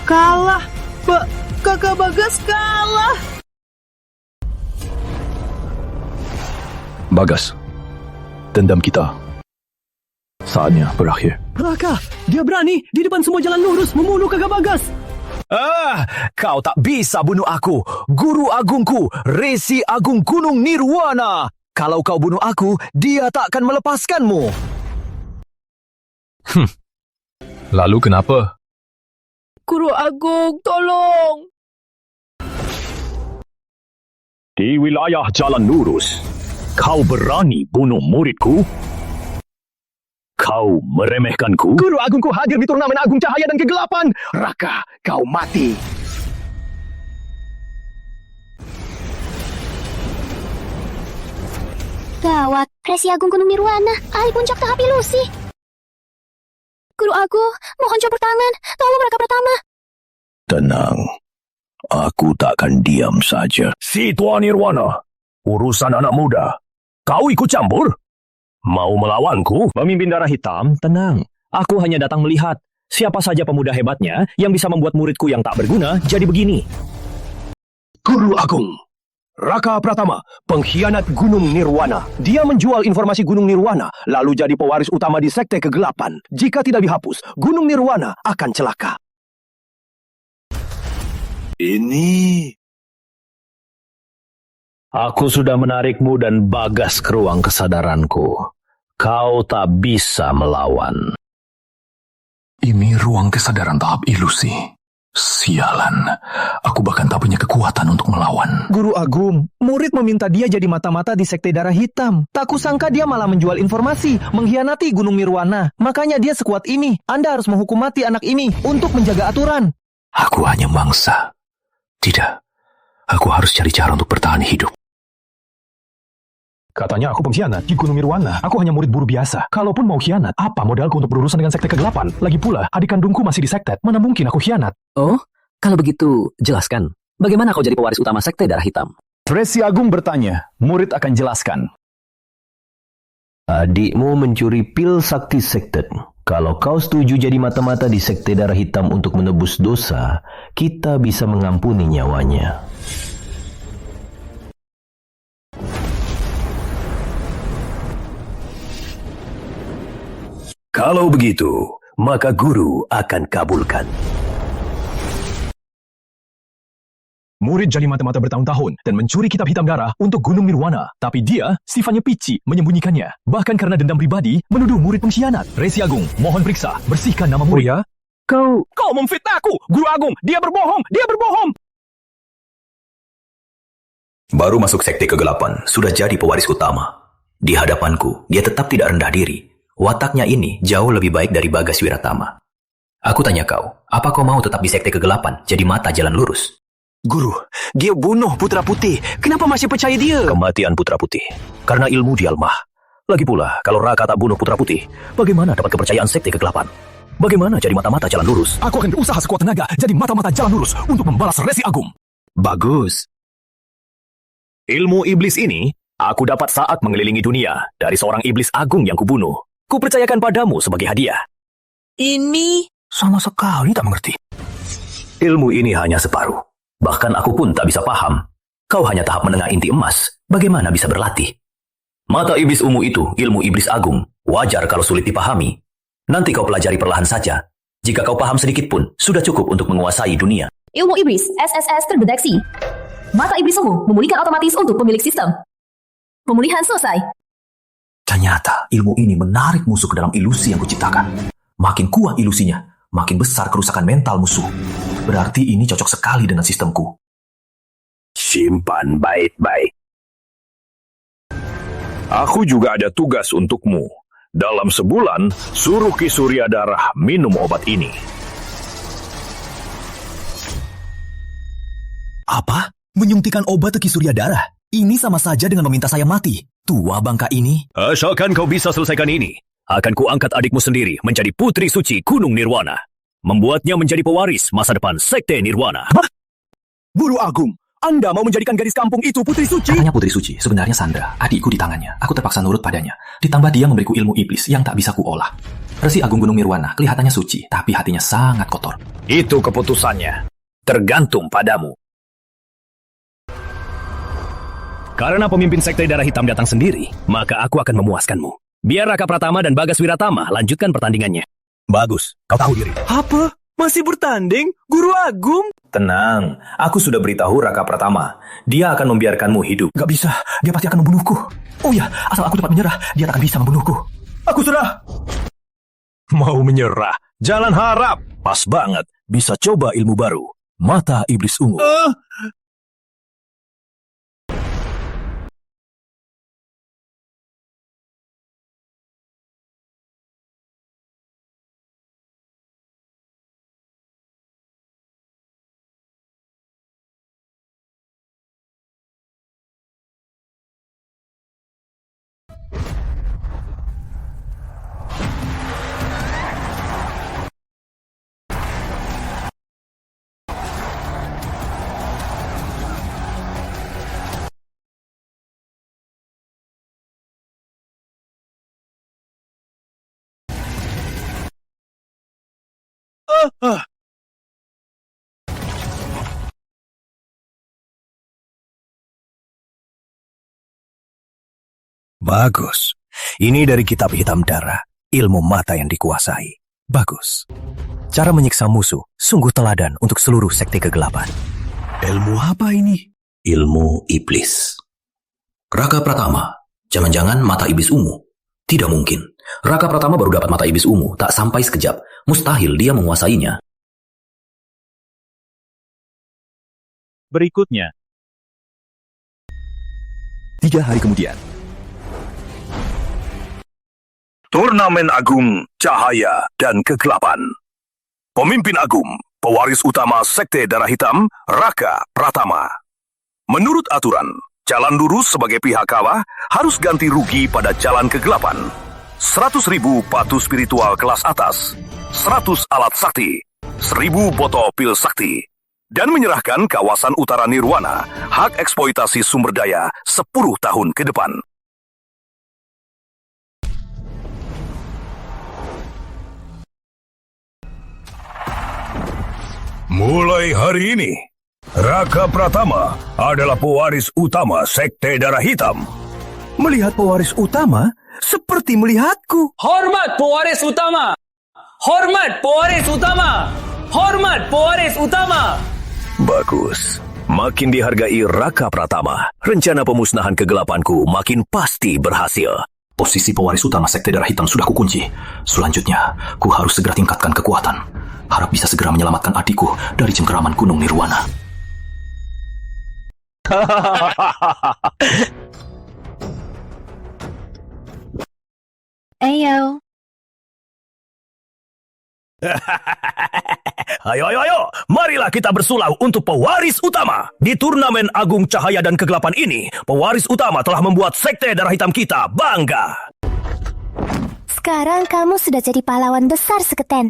Kalah. Kakak Bagas kalah. Bagas, dendam kita saatnya berakhir. Raka, dia berani di depan semua jalan lurus membunuh Kakak Bagas. Kau tak bisa bunuh aku, Guru Agungku, Resi Agung Gunung Nirwana. Kalau kau bunuh aku, dia tak akan melepaskanmu. Lalu kenapa? Guru Agung, tolong. Di wilayah jalan lurus, kau berani bunuh muridku? Kau meremehkanku? Guru Agungku hadir di turnamen Agung Cahaya dan Kegelapan. Raka, kau mati. Gawat, Resi Agung Gunung Nirwana, ahli puncak tahap ilusi. Guru Agung, mohon campur tangan, tolong Raka Pratama. Tenang, aku tak akan diam saja. Si Tuan Nirwana, urusan anak muda, kau ikut campur? Mau melawanku? Pemimpin Darah Hitam, tenang. Aku hanya datang melihat siapa saja pemuda hebatnya yang bisa membuat muridku yang tak berguna jadi begini. Guru Agung, Raka Pratama, pengkhianat Gunung Nirwana. Dia menjual informasi Gunung Nirwana, lalu jadi pewaris utama di Sekte Kegelapan. Jika tidak dihapus, Gunung Nirwana akan celaka. Ini... Aku sudah menarikmu dan Bagas ke ruang kesadaranku. Kau tak bisa melawan. Ini ruang kesadaran tahap ilusi. Sialan, aku bahkan tak punya kekuatan untuk melawan. Guru Agung, murid meminta dia jadi mata-mata di Sekte Darah Hitam. Tak kusangka dia malah menjual informasi, mengkhianati Gunung Nirwana. Makanya dia sekuat ini. Anda harus menghukum mati anak ini untuk menjaga aturan. Aku hanya mangsa. Tidak, aku harus cari cara untuk bertahan hidup. Katanya aku pengkhianat di Gunung Nirwana. Aku hanya murid buru biasa. Kalaupun mau khianat, apa modalku untuk berurusan dengan Sekte Kegelapan? Lagi pula, adik kandungku masih di sektet. Mana mungkin aku khianat? Oh, kalau begitu, jelaskan. Bagaimana kau jadi pewaris utama Sekte Darah Hitam? Resi Agung bertanya, murid akan jelaskan. Adikmu mencuri pil sakti sektet. Kalau kau setuju jadi mata-mata di Sekte Darah Hitam untuk menebus dosa, kita bisa mengampuni nyawanya. Kalau begitu, maka guru akan kabulkan. Murid jadi mata-mata bertahun-tahun dan mencuri kitab hitam darah untuk Gunung Nirwana. Tapi dia sifatnya pici, menyembunyikannya. Bahkan karena dendam pribadi, menuduh murid pengkhianat. Resi Agung, mohon periksa, bersihkan nama murid. Oh ya? Kau memfitnahku! Guru Agung, dia berbohong! Dia berbohong! Baru masuk Sekte Kegelapan, sudah jadi pewaris utama. Di hadapanku, dia tetap tidak rendah diri. Wataknya ini jauh lebih baik dari Bagas Wiratama. Aku tanya kau, apa kau mau tetap di Sekte Kegelapan, jadi mata jalan lurus? Guru, dia bunuh Putra Putih. Kenapa masih percaya dia? Kematian Putra Putih, karena ilmu dia lemah. Lagi pula, kalau Raka tak bunuh Putra Putih, bagaimana dapat kepercayaan Sekte Kegelapan? Bagaimana jadi mata-mata jalan lurus? Aku akan berusaha sekuat tenaga jadi mata-mata jalan lurus untuk membalas Resi Agung. Bagus. Ilmu iblis ini, aku dapat saat mengelilingi dunia dari seorang iblis agung yang kubunuh. Kupercayakan padamu sebagai hadiah. Ini... Sama sekali tak mengerti. Ilmu ini hanya separuh. Bahkan aku pun tak bisa paham. Kau hanya tahap menengah inti emas. Bagaimana bisa berlatih? Mata iblis ungu itu, ilmu iblis agung. Wajar kalau sulit dipahami. Nanti kau pelajari perlahan saja. Jika kau paham sedikit pun, sudah cukup untuk menguasai dunia. Ilmu iblis, SSS terdeteksi. Mata iblis ungu memulihkan otomatis untuk pemilik sistem. Pemulihan selesai. Ternyata ilmu ini menarik musuh ke dalam ilusi yang kuciptakan. Makin kuat ilusinya, makin besar kerusakan mental musuh. Berarti ini cocok sekali dengan sistemku. Simpan baik-baik. Aku juga ada tugas untukmu. Dalam sebulan, suruh Ki Surya Darah minum obat ini. Apa? Menyuntikkan obat ke Ki Surya Darah? Ini sama saja dengan meminta saya mati. Tua bangka ini. Asalkan kau bisa selesaikan ini, akan kuangkat adikmu sendiri menjadi putri suci Gunung Nirwana. Membuatnya menjadi pewaris masa depan Sekte Nirwana. Guru Agung, Anda mau menjadikan gadis kampung itu putri suci? Katanya putri suci, sebenarnya Sandra, adikku di tangannya. Aku terpaksa nurut padanya. Ditambah dia memberiku ilmu iblis yang tak bisa kuolah. Resi Agung Gunung Nirwana kelihatannya suci, tapi hatinya sangat kotor. Itu keputusannya. Tergantung padamu. Karena pemimpin Sekte Darah Hitam datang sendiri, maka aku akan memuaskanmu. Biar Raka Pratama dan Bagas Wiratama lanjutkan pertandingannya. Bagus, kau tahu diri. Apa? Masih bertanding? Guru Agung? Tenang, aku sudah beritahu Raka Pratama. Dia akan membiarkanmu hidup. Gak bisa, dia pasti akan membunuhku. Oh ya, asal aku cepat menyerah, dia tak akan bisa membunuhku. Aku serah. Mau menyerah? Jalan harap. Pas banget, bisa coba ilmu baru. Mata Iblis Ungu. Bagus. Ini dari kitab hitam darah. Ilmu mata yang dikuasai. Bagus. Cara menyiksa musuh sungguh teladan untuk seluruh sekte kegelapan. Ilmu apa ini? Ilmu iblis. Raka Pratama, jangan-jangan mata iblis ungu? Tidak mungkin. Raka Pratama baru dapat mata iblis ungu, tak sampai sekejap. Mustahil dia menguasainya. Berikutnya. 3 hari kemudian. Turnamen Agung, Cahaya, dan Kegelapan. Pemimpin Agung, pewaris utama Sekte Darah Hitam, Raka Pratama. Menurut aturan, jalan lurus sebagai pihak kalah harus ganti rugi pada jalan kegelapan. 100.000 batu spiritual kelas atas, 100 alat sakti, 1000 botol pil sakti, dan menyerahkan kawasan utara Nirwana, hak eksploitasi sumber daya 10 tahun ke depan. Mulai hari ini, Raka Pratama adalah pewaris utama Sekte Darah Hitam. Melihat pewaris utama seperti melihatku. Hormat pewaris utama! Hormat pewaris utama! Hormat pewaris utama! Bagus. Makin dihargai Raka Pratama, rencana pemusnahan kegelapanku makin pasti berhasil. Posisi pewaris utama Sekte Darah Hitam sudah kukunci. Selanjutnya, ku harus segera tingkatkan kekuatan. Harap bisa segera menyelamatkan adikku dari cengkeraman Gunung Nirwana. Ayo. Ayo, marilah kita bersulau untuk pewaris utama. Di turnamen Agung Cahaya dan Kegelapan ini, pewaris utama telah membuat Sekte Darah Hitam kita bangga. Sekarang kamu sudah jadi pahlawan besar seketen.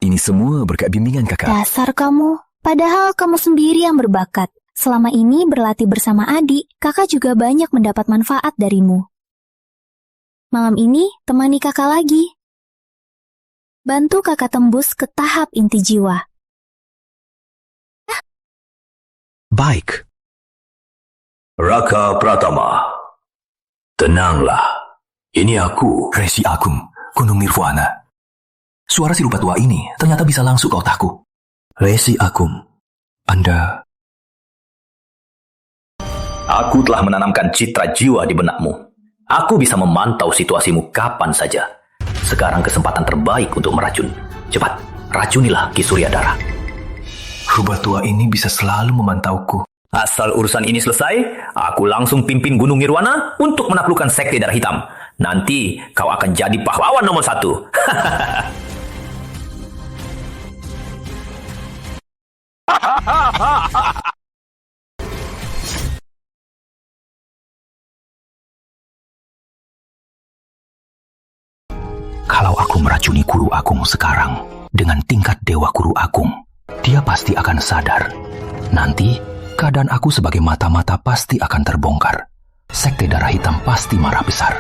Ini semua berkat bimbingan kakak. Dasar kamu. Padahal kamu sendiri yang berbakat. Selama ini berlatih bersama adik, kakak juga banyak mendapat manfaat darimu. Malam ini, temani kakak lagi. Bantu kakak tembus ke tahap inti jiwa. Baik. Raka Pratama, tenanglah. Ini aku, Resi Agung, Gunung Nirwana. Suara si rupa tua ini ternyata bisa langsung ke otakku. Resi Agung, Anda... Aku telah menanamkan citra jiwa di benakmu. Aku bisa memantau situasimu kapan saja. Sekarang kesempatan terbaik untuk meracun. Cepat, racunilah Ki Surya Darah. Rubah tua ini bisa selalu memantauku. Asal urusan ini selesai, aku langsung pimpin Gunung Nirwana untuk menaklukkan Sekte Darah Hitam. Nanti kau akan jadi pahlawan nomor 1. Kalau aku meracuni Guru Agung sekarang dengan tingkat Dewa Guru Agung, dia pasti akan sadar. Nanti, keadaan aku sebagai mata-mata pasti akan terbongkar. Sekte Darah Hitam pasti marah besar.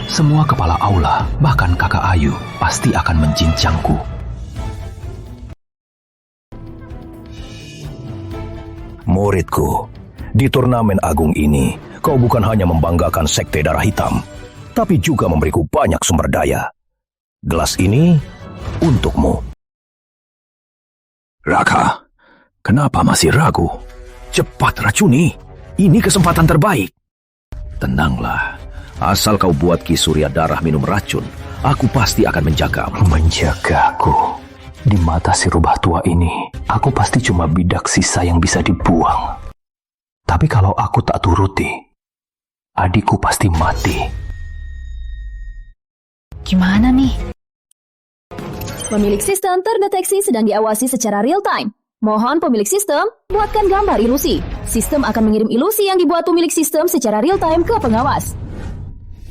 Semua kepala aula, bahkan kakak Ayu, pasti akan menjincangku. Muridku, di turnamen agung ini, kau bukan hanya membanggakan Sekte Darah Hitam, tapi juga memberiku banyak sumber daya. Gelas ini untukmu. Raka, kenapa masih ragu? Cepat racuni. Ini kesempatan terbaik. Tenanglah. Asal kau buat Ki Surya Darah minum racun, aku pasti akan menjagamu. Menjagaku? Di mata si rubah tua ini, aku pasti cuma bidak sisa yang bisa dibuang. Tapi kalau aku tak turuti, adikku pasti mati. Gimana nih? Pemilik sistem terdeteksi sedang diawasi secara real time. Mohon pemilik sistem, buatkan gambar ilusi. Sistem akan mengirim ilusi yang dibuat pemilik sistem secara real time ke pengawas.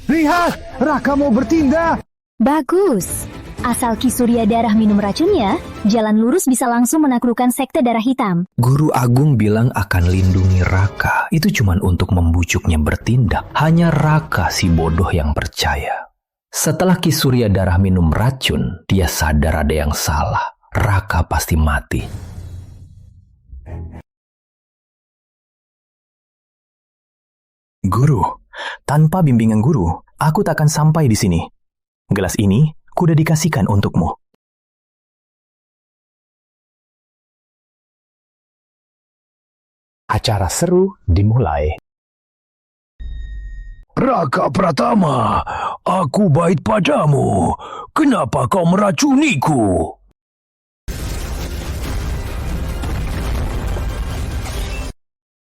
Lihat, Raka mau bertindak. Bagus. Asal Ki Surya Darah minum racunnya, jalan lurus bisa langsung menaklukkan Sekte Darah Hitam. Guru Agung bilang akan lindungi Raka. Itu cuma untuk membujuknya bertindak. Hanya Raka si bodoh yang percaya. Setelah Ki Surya Darah minum racun, dia sadar ada yang salah. Raka pasti mati. Guru, tanpa bimbingan guru, aku tak akan sampai di sini. Gelas ini kuda dikasihkan untukmu. Acara seru dimulai. Raka Pratama, aku baik padamu. Kenapa kau meracuniku?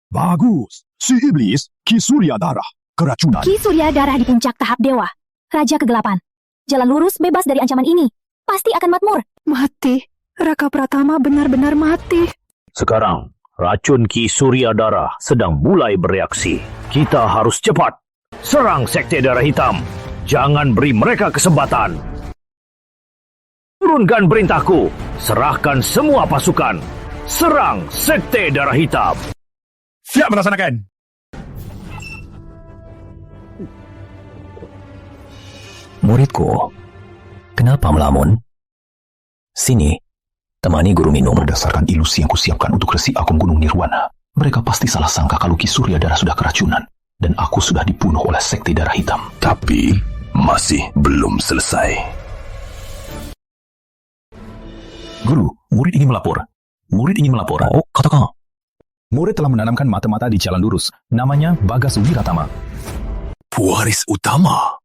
Bagus. Si iblis, Ki Surya Darah, keracunan. Ki Surya Darah di puncak tahap dewa. Raja kegelapan. Jalan lurus bebas dari ancaman ini. Pasti akan makmur. Mati. Raka Pratama benar-benar mati. Sekarang, racun Ki Surya Darah sedang mulai bereaksi. Kita harus cepat. Serang Sekte Darah Hitam. Jangan beri mereka kesempatan. Turunkan perintahku. Serahkan semua pasukan. Serang Sekte Darah Hitam. Siap melaksanakan. Muridku, kenapa melamun? Sini, temani guru minum. Berdasarkan ilusi yang kusiapkan untuk Resi Agung Gunung Nirwana, mereka pasti salah sangka kalau Ki Surya Darah sudah keracunan. Dan aku sudah dibunuh oleh Sekte Darah Hitam. Tapi masih belum selesai. Guru, murid ingin melapor. Oh, katakan. Murid telah menanamkan mata-mata di jalan lurus. Namanya Bagas Wiratama. Pewaris utama?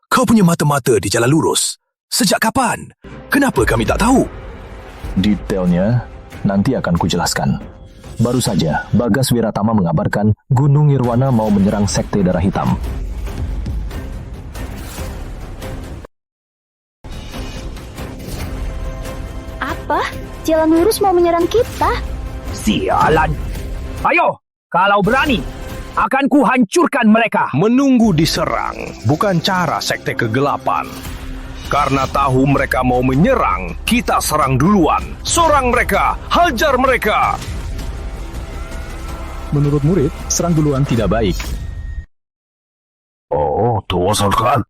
Kau punya mata-mata di jalan lurus? Sejak kapan? Kenapa kami tak tahu? Detailnya nanti akan kujelaskan. Baru saja, Bagas Wiratama mengabarkan Gunung Nirwana mau menyerang Sekte Darah Hitam. Apa? Jalan lurus mau menyerang kita? Sialan. Ayo, kalau berani, akan kuhancurkan mereka. Menunggu diserang bukan cara Sekte Kegelapan. Karena tahu mereka mau menyerang, kita serang duluan. Sorang mereka, hajar mereka. Menurut murid, serang duluan tidak baik. Oh, tuasalkan.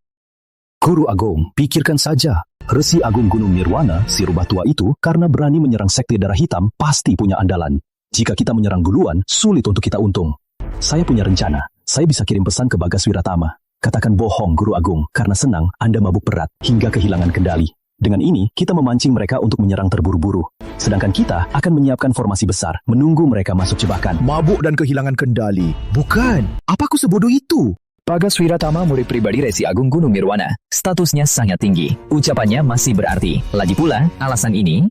Guru Agung, pikirkan saja. Resi Agung Gunung Nirwana, si rubah tua itu, karena berani menyerang Sekte Darah Hitam, pasti punya andalan. Jika kita menyerang duluan, sulit untuk kita untung. Saya punya rencana. Saya bisa kirim pesan ke Bagas Wiratama. Katakan bohong, Guru Agung, karena senang Anda mabuk berat hingga kehilangan kendali. Dengan ini, kita memancing mereka untuk menyerang terburu-buru. Sedangkan kita akan menyiapkan formasi besar, menunggu mereka masuk jebakan. Mabuk dan kehilangan kendali. Bukan. Apaku sebodoh itu? Bagas Wiratama, murid pribadi Resi Agung Gunung Nirwana. Statusnya sangat tinggi. Ucapannya masih berarti. Lagi pula, alasan ini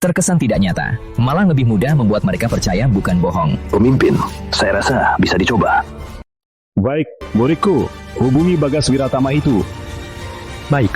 terkesan tidak nyata. Malah lebih mudah membuat mereka percaya bukan bohong. Pemimpin, saya rasa bisa dicoba. Baik, muridku, hubungi Bagas Wiratama itu. Baik.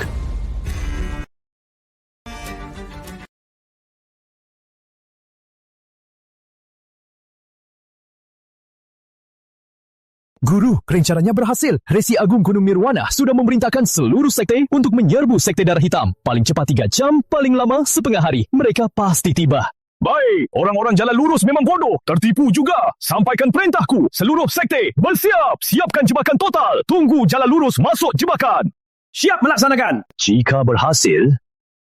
Guru, rencananya berhasil. Resi Agung Gunung Nirwana sudah memerintahkan seluruh sekte untuk menyerbu sekte darah hitam. Paling cepat 3 jam, paling lama setengah hari. Mereka pasti tiba. Baik, orang-orang jalan lurus memang bodoh. Tertipu juga. Sampaikan perintahku. Seluruh sekte, bersiap. Siapkan jebakan total. Tunggu jalan lurus masuk jebakan. Siap melaksanakan. Jika berhasil,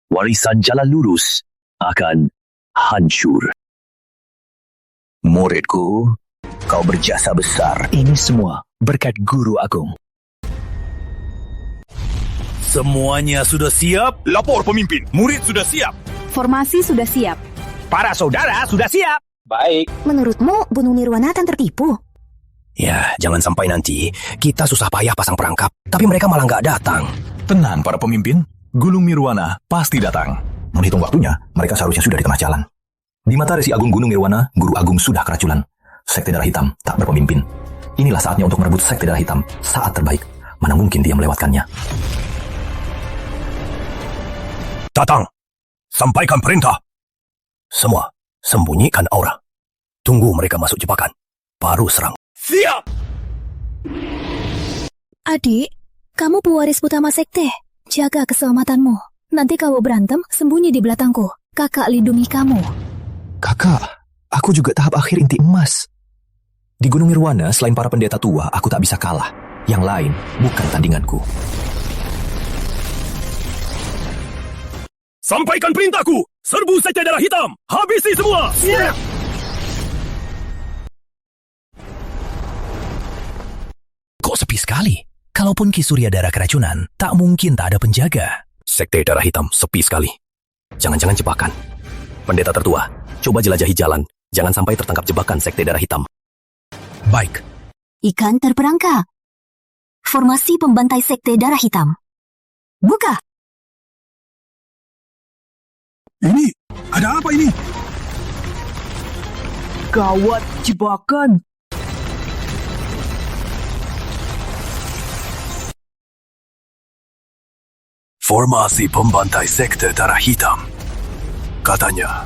warisan jalan lurus akan hancur. Muridku, kau berjasa besar. Ini semua berkat Guru Agung. Semuanya sudah siap? Lapor pemimpin, murid sudah siap. Formasi sudah siap. Para saudara sudah siap. Baik. Menurutmu, Gunung Nirwana akan tertipu? Ya, jangan sampai nanti kita susah payah pasang perangkap, tapi mereka malah nggak datang. Tenang para pemimpin, Gunung Nirwana pasti datang. Menghitung waktunya, mereka seharusnya sudah di tengah jalan. Di mata Resi Agung Gunung Nirwana, Guru Agung sudah keracunan. Sekte Darah Hitam tak berpemimpin. Inilah saatnya untuk merebut Sekte Darah Hitam. Saat terbaik. Mana mungkin dia melewatkannya. Datang. Sampaikan perintah. Semua, sembunyikan aura. Tunggu mereka masuk jebakan. Baru serang. Siap! Adik, kamu pewaris utama sekte. Jaga keselamatanmu. Nanti kalau berantem, sembunyi di belakangku. Kakak lindungi kamu. Kakak, aku juga tahap akhir inti emas. Di Gunung Nirwana, selain para pendeta tua, aku tak bisa kalah. Yang lain bukan tandinganku. Sampaikan perintahku. Serbu Sekte Darah Hitam. Habisi semua. Siap! Kok sepi sekali? Kalaupun Ki Suryadara keracunan, tak mungkin tak ada penjaga. Sekte Darah Hitam sepi sekali. Jangan-jangan jebakan. Pendeta tertua, coba jelajahi jalan. Jangan sampai tertangkap jebakan Sekte Darah Hitam. Baik. Ikan terperangkap. Formasi pembantai Sekte Darah Hitam. Buka! Ini, ada apa ini? Gawat, jebakan. Formasi pembantai Sekte Darah Hitam. Katanya,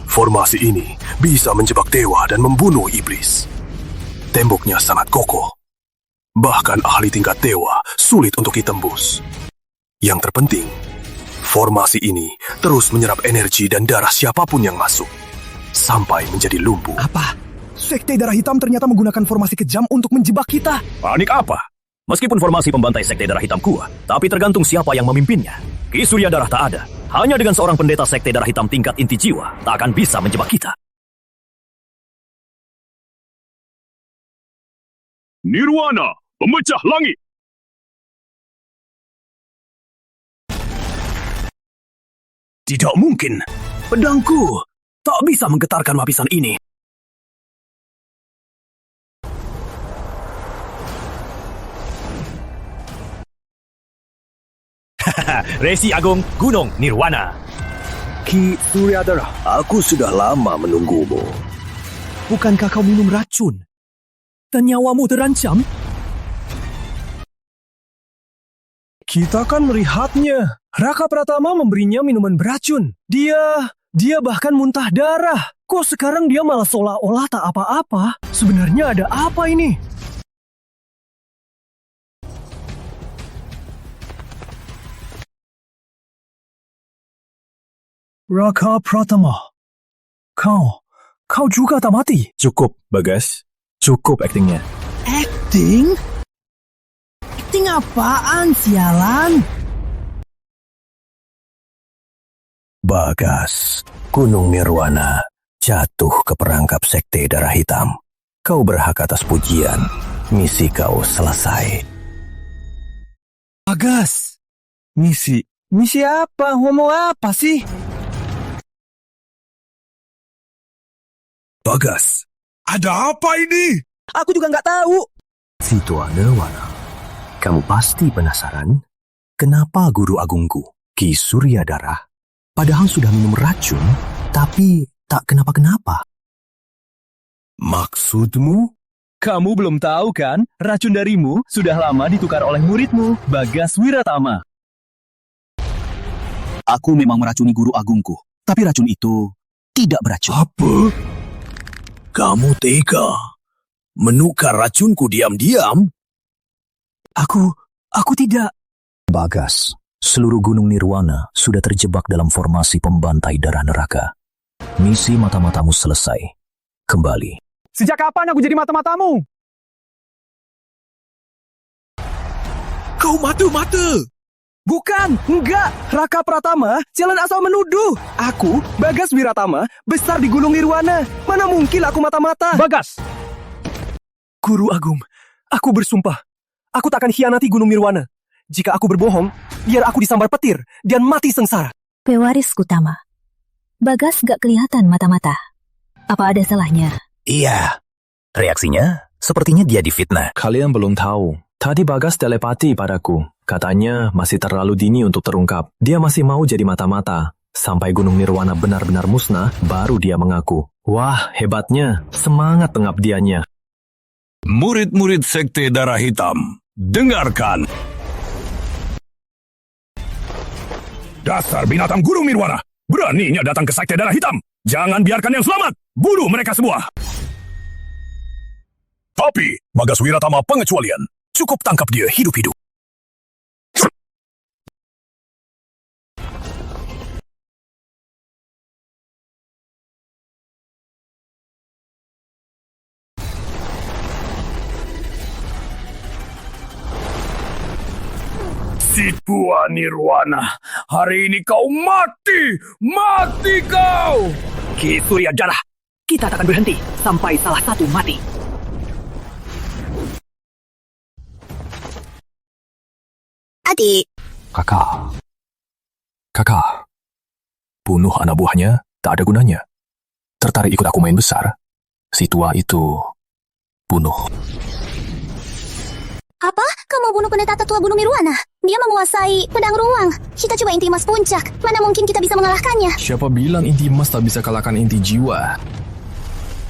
formasi ini bisa menjebak dewa dan membunuh iblis. Temboknya sangat kokoh. Bahkan ahli tingkat dewa sulit untuk ditembus. Yang terpenting, formasi ini terus menyerap energi dan darah siapapun yang masuk. Sampai menjadi lumpuh. Apa? Sekte Darah Hitam ternyata menggunakan formasi kejam untuk menjebak kita. Panik apa? Meskipun formasi pembantai Sekte Darah Hitam kuat, tapi tergantung siapa yang memimpinnya. Ki Suryadara tak ada. Hanya dengan seorang pendeta Sekte Darah Hitam tingkat inti jiwa, tak akan bisa menjebak kita. Nirwana, pemecah langit. Tidak mungkin. Pedangku tak bisa menggetarkan lapisan ini. Resi Agung Gunung Nirwana. Ki Suryadara, aku sudah lama menunggumu. Bukankah kau minum racun? Dan nyawamu terancam? Kita kan melihatnya. Raka Pratama memberinya minuman beracun. Dia bahkan muntah darah. Kok sekarang dia malah seolah-olah tak apa-apa? Sebenarnya ada apa ini? Raka Pratama. Kau juga tak mati? Cukup, Bagas. Cukup aktingnya. Acting? Acting apaan, sialan? Bagas, Gunung Nirwana jatuh ke perangkap Sekte Darah Hitam. Kau berhak atas pujian. Misi kau selesai. Bagas, misi apa? Ngomong apa sih? Bagas, ada apa ini? Aku juga nggak tahu. Si Tua Nirwana, kamu pasti penasaran kenapa Guru Agungku, Ki Suryadara, padahal sudah minum racun, tapi tak kenapa-kenapa. Maksudmu? Kamu belum tahu kan, racun darimu sudah lama ditukar oleh muridmu, Bagas Wiratama. Aku memang meracuni guru agungku, tapi racun itu tidak beracun. Apa? Kamu tega menukar racunku diam-diam? Aku tidak. Bagas, seluruh Gunung Nirwana sudah terjebak dalam formasi pembantai darah neraka. Misi mata-matamu selesai. Kembali. Sejak kapan aku jadi mata-matamu? Kau mata-mata! Bukan, enggak. Raka Pratama jangan asal menuduh. Aku, Bagas Wiratama, besar di Gunung Nirwana. Mana mungkin aku mata-mata? Bagas! Guru Agung, aku bersumpah. Aku takkan hianati Gunung Nirwana. Jika aku berbohong, biar aku disambar petir dan mati sengsara. Pewaris Utama. Bagas gak kelihatan mata-mata. Apa ada salahnya? Iya. Reaksinya, sepertinya dia difitnah. Kalian belum tahu. Tadi Bagas telepati padaku. Katanya masih terlalu dini untuk terungkap. Dia masih mau jadi mata-mata. Sampai Gunung Nirwana benar-benar musnah, baru dia mengaku. Wah, hebatnya. Semangat pengabdiannya. Murid-murid Sekte Darah Hitam, dengarkan. Dasar binatang Gunung Nirwana, beraninya datang ke Sekte Darah Hitam. Jangan biarkan yang selamat. Bunuh mereka semua. Tapi, Bagas Wiratama pengecualian. Cukup tangkap dia hidup-hidup. Si tua Nirwana, hari ini kau mati! Mati kau! Ki Surya Darah, kita tak akan berhenti sampai salah satu mati. Adik. Kakak. Bunuh anak buahnya tak ada gunanya. Tertarik ikut aku main besar? Si tua itu bunuh. Apa? Kamu bunuh pendeta tetua Gunung Nirwana? Dia menguasai pedang ruang. Kita coba inti emas puncak. Mana mungkin kita bisa mengalahkannya? Siapa bilang inti emas tak bisa kalahkan inti jiwa?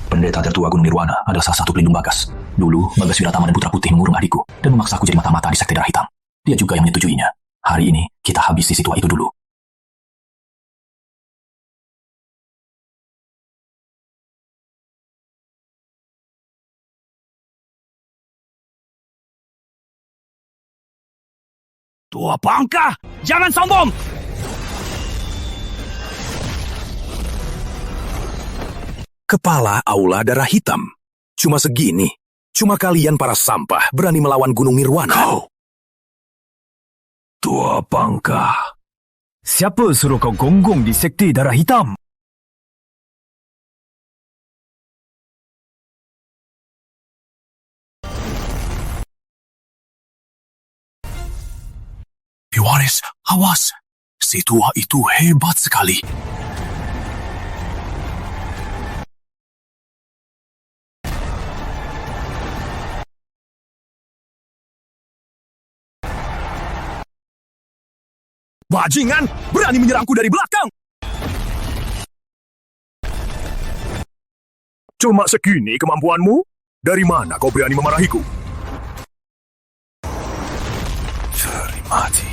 Pendeta tertua Gunung Nirwana adalah salah satu pelindung Bagas. Dulu, Bagas Wiratama dan Putra Putih mengurung adikku dan memaksaku jadi mata-mata di Sekte Darah Hitam. Dia juga yang menyetujuinya. Hari ini, kita habisi si tua itu dulu. Tua Bangka, jangan sombong! Kepala Aula Darah Hitam. Cuma segini. Cuma kalian para sampah berani melawan Gunung Nirwana. Kau! Tua Bangka. Siapa suruh kau gonggong di Sekte Darah Hitam? Pewaris, awas. Si tua itu hebat sekali. Bajingan, berani menyerangku dari belakang. Cuma segini kemampuanmu? Dari mana kau berani memarahiku? Cari mati.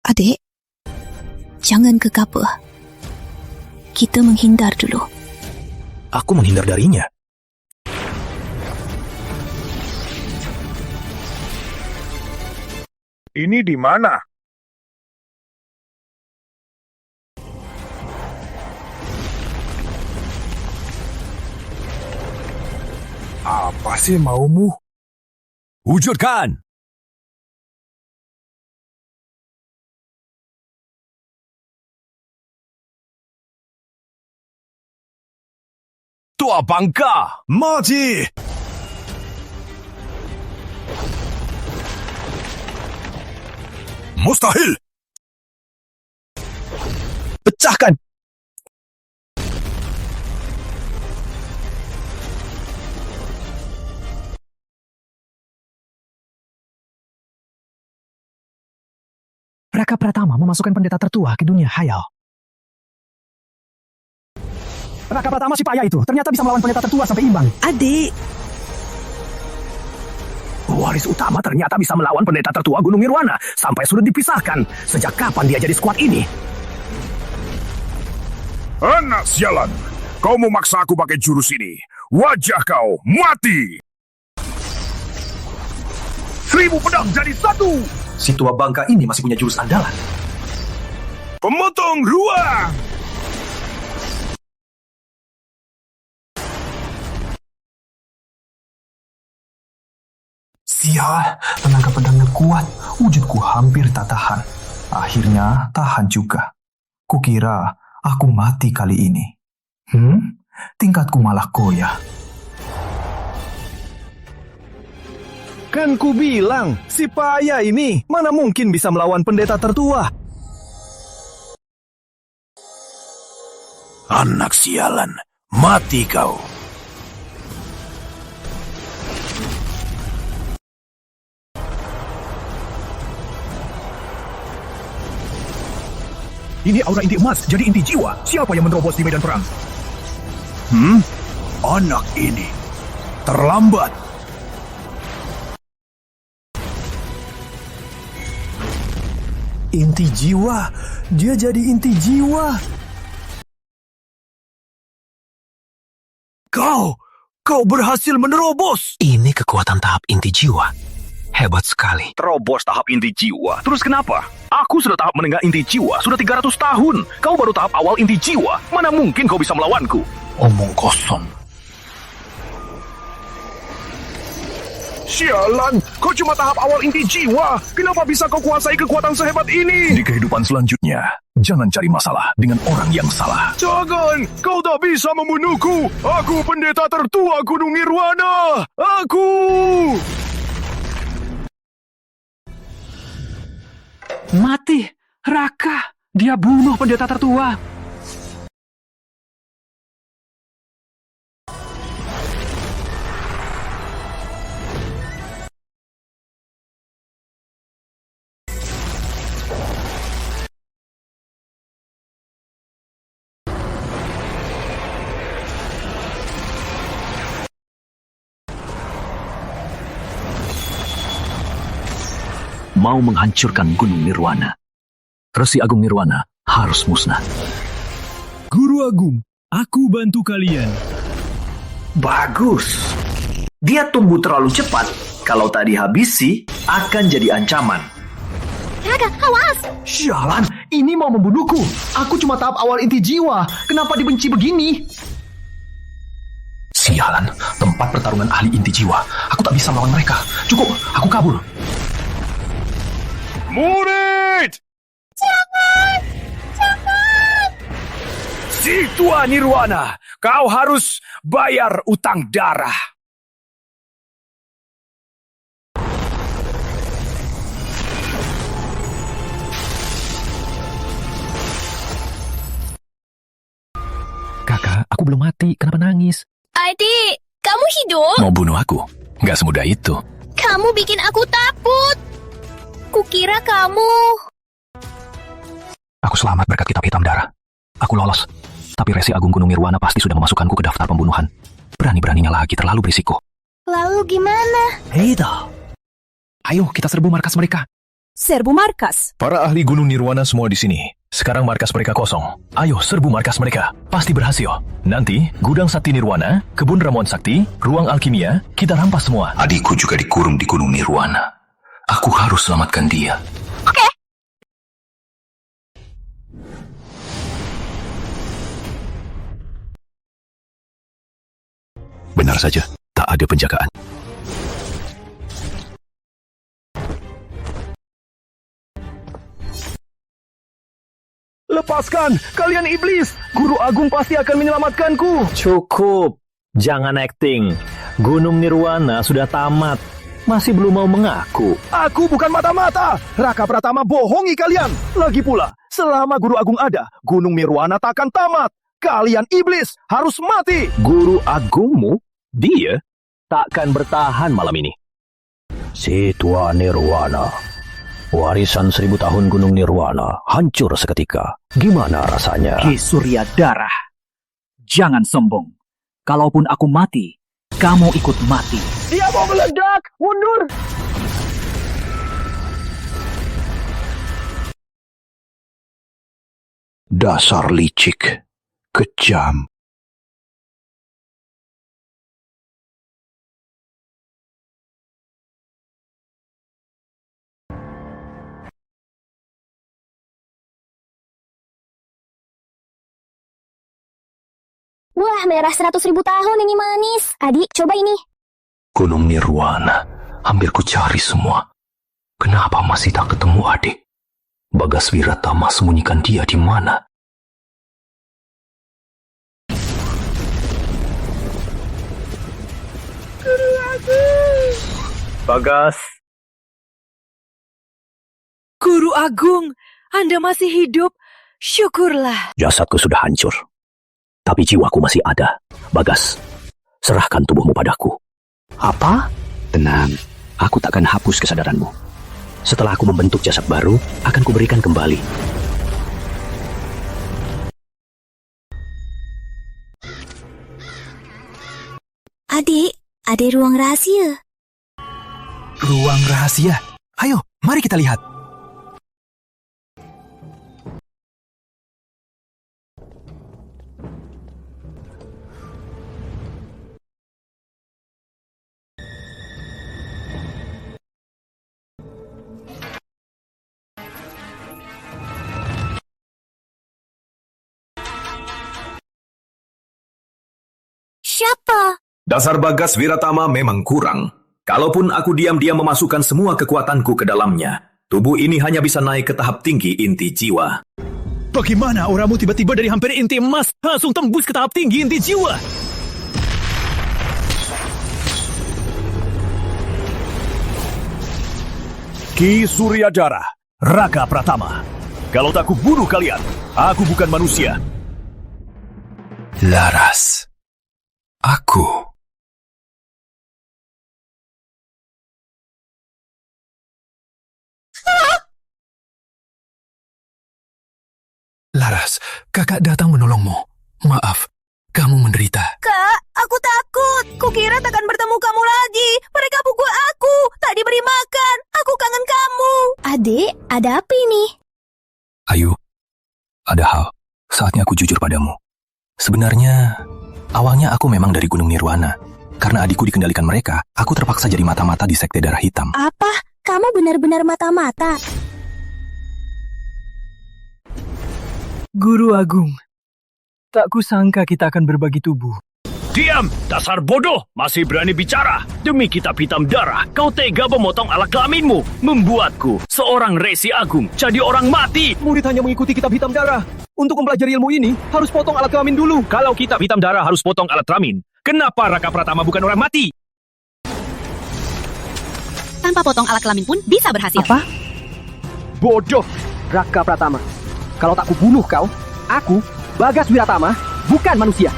Adik, jangan gegabah. Kita menghindar dulu. Aku menghindar darinya. Ini di mana? Apa sih maumu? Wujudkan! Tua Bangka, mati! Mustahil! Pecahkan! Raka Pratama memasukkan pendeta tertua ke dunia hayal. Raka Pratama si payah itu ternyata bisa melawan pendeta tertua sampai imbang. Adik. Pewaris utama ternyata bisa melawan pendeta tertua Gunung Nirwana sampai sudah dipisahkan. Sejak kapan dia jadi skuad ini? Anak sialan, kau memaksa aku pakai jurus ini. Wajah kau mati. 1000 pedang jadi satu. Si tua bangka ini masih punya jurus andalan. Pemotong ruang. Sial, tenaga pedangnya kuat. Wujudku hampir tak tahan. Akhirnya tahan juga. Kukira aku mati kali ini. Tingkatku malah goyah. Kan ku bilang, si payah ini mana mungkin bisa melawan pendeta tertua. Anak sialan, mati kau. Ini aura inti emas jadi inti jiwa. Siapa yang menerobos di medan perang? Anak ini terlambat. Inti jiwa, dia jadi inti jiwa. Kau berhasil menerobos. Ini kekuatan tahap inti jiwa. Hebat sekali. Terobos tahap inti jiwa. Terus kenapa? Aku sudah tahap menengah inti jiwa sudah 300 tahun. Kau baru tahap awal inti jiwa. Mana mungkin kau bisa melawanku? Omong kosong. Sialan, kau cuma tahap awal inti jiwa. Kenapa bisa kau kuasai kekuatan sehebat ini? Di kehidupan selanjutnya, jangan cari masalah dengan orang yang salah. Jangan, kau tak bisa membunuhku. Aku pendeta tertua Gunung Nirwana. Aku. Mati, Raka. Dia bunuh pendeta tertua. Mau menghancurkan Gunung Nirwana. Resi Agung Nirwana harus musnah. Guru Agung, aku bantu kalian. Bagus. Dia tumbuh terlalu cepat. Kalau tak dihabisi, akan jadi ancaman. Raka, awas! Sialan, ini mau membunuhku. Aku cuma tahap awal inti jiwa. Kenapa dibenci begini? Sialan, tempat pertarungan ahli inti jiwa. Aku tak bisa melawan mereka. Cukup, aku kabur. Murid! Jangan! Jangan! Si tua Nirwana, kau harus bayar utang darah. Kakak, aku belum mati. Kenapa nangis? Adik, kamu hidup? Mau bunuh aku? Gak semudah itu. Kamu bikin aku takut. Kukira kamu... Aku selamat berkat kitab hitam darah. Aku lolos. Tapi Resi Agung Gunung Nirwana pasti sudah memasukkanku ke daftar pembunuhan. Berani-beraninya lagi, terlalu berisiko. Lalu gimana? Heda. Ayo kita serbu markas mereka. Serbu markas? Para ahli Gunung Nirwana semua di sini. Sekarang markas mereka kosong. Ayo serbu markas mereka. Pasti berhasil. Nanti, gudang sakti Nirwana, kebun ramuan sakti, ruang alkimia, kita rampas semua. Adikku juga dikurung di Gunung Nirwana. Aku harus selamatkan dia. Oke. Benar saja, tak ada penjagaan. Lepaskan, kalian iblis. Guru Agung pasti akan menyelamatkanku. Cukup. Jangan acting. Gunung Nirwana sudah tamat. Masih belum mau mengaku. Aku bukan mata-mata. Raka Pratama bohongi kalian. Lagi pula, selama Guru Agung ada, Gunung Nirwana takkan tamat. Kalian iblis harus mati. Guru Agungmu? Dia takkan bertahan malam ini. Si tua Nirwana, Warisan 1000 tahun Gunung Nirwana hancur seketika. Gimana rasanya? Ki Surya Darah, jangan sombong. Kalaupun aku mati, kamu ikut mati. Dia mau meledak! Mundur! Dasar licik, kejam. Wah, merah 100.000 tahun ini manis. Adik, coba ini. Gunung Nirwana, hampir ku cari semua. Kenapa masih tak ketemu adik? Bagas Wiratama sembunyikan dia di mana? Bagas. Guru Agung, Anda masih hidup. Syukurlah. Jasadku sudah hancur, tapi jiwaku masih ada. Bagas, serahkan tubuhmu padaku. Apa? Tenang, aku takkan hapus kesadaranmu. Setelah aku membentuk jasad baru, akan kuberikan kembali. Adik, ada ruang rahasia. Ruang rahasia? Ayo, mari kita lihat. Siapa? Dasar Bagas Wiratama memang kurang. Kalaupun aku diam-diam memasukkan semua kekuatanku ke dalamnya, tubuh ini hanya bisa naik ke tahap tinggi inti jiwa. Bagaimana auramu tiba-tiba dari hampir inti emas langsung tembus ke tahap tinggi inti jiwa? Ki Surya Darah, Raka Pratama. Kalau tak kubunuh kalian, aku bukan manusia. Laras. Aku. Laras, kakak datang menolongmu. Maaf, kamu menderita. Kak, aku takut. Kukira takkan bertemu kamu lagi. Mereka pukul aku. Tak diberi makan. Aku kangen kamu. Adik, ada apa ini? Ayu, ada hal. Saatnya aku jujur padamu. Sebenarnya, awalnya aku memang dari Gunung Nirwana. Karena adikku dikendalikan mereka, aku terpaksa jadi mata-mata di Sekte Darah Hitam. Apa? Kamu benar-benar mata-mata? Guru Agung, tak kusangka kita akan berbagi tubuh. Diam, dasar bodoh, masih berani bicara. Demi kitab hitam darah, kau tega memotong alat kelaminmu, membuatku, seorang Resi Agung, jadi orang mati. Murid hanya mengikuti kitab hitam darah. Untuk mempelajari ilmu ini, harus potong alat kelamin dulu. Kalau kitab hitam darah harus potong alat kelamin, kenapa Raka Pratama bukan orang mati? Tanpa potong alat kelamin pun bisa berhasil. Apa? Bodoh, Raka Pratama. Kalau tak kubunuh kau, aku, Bagas Wiratama, bukan manusia.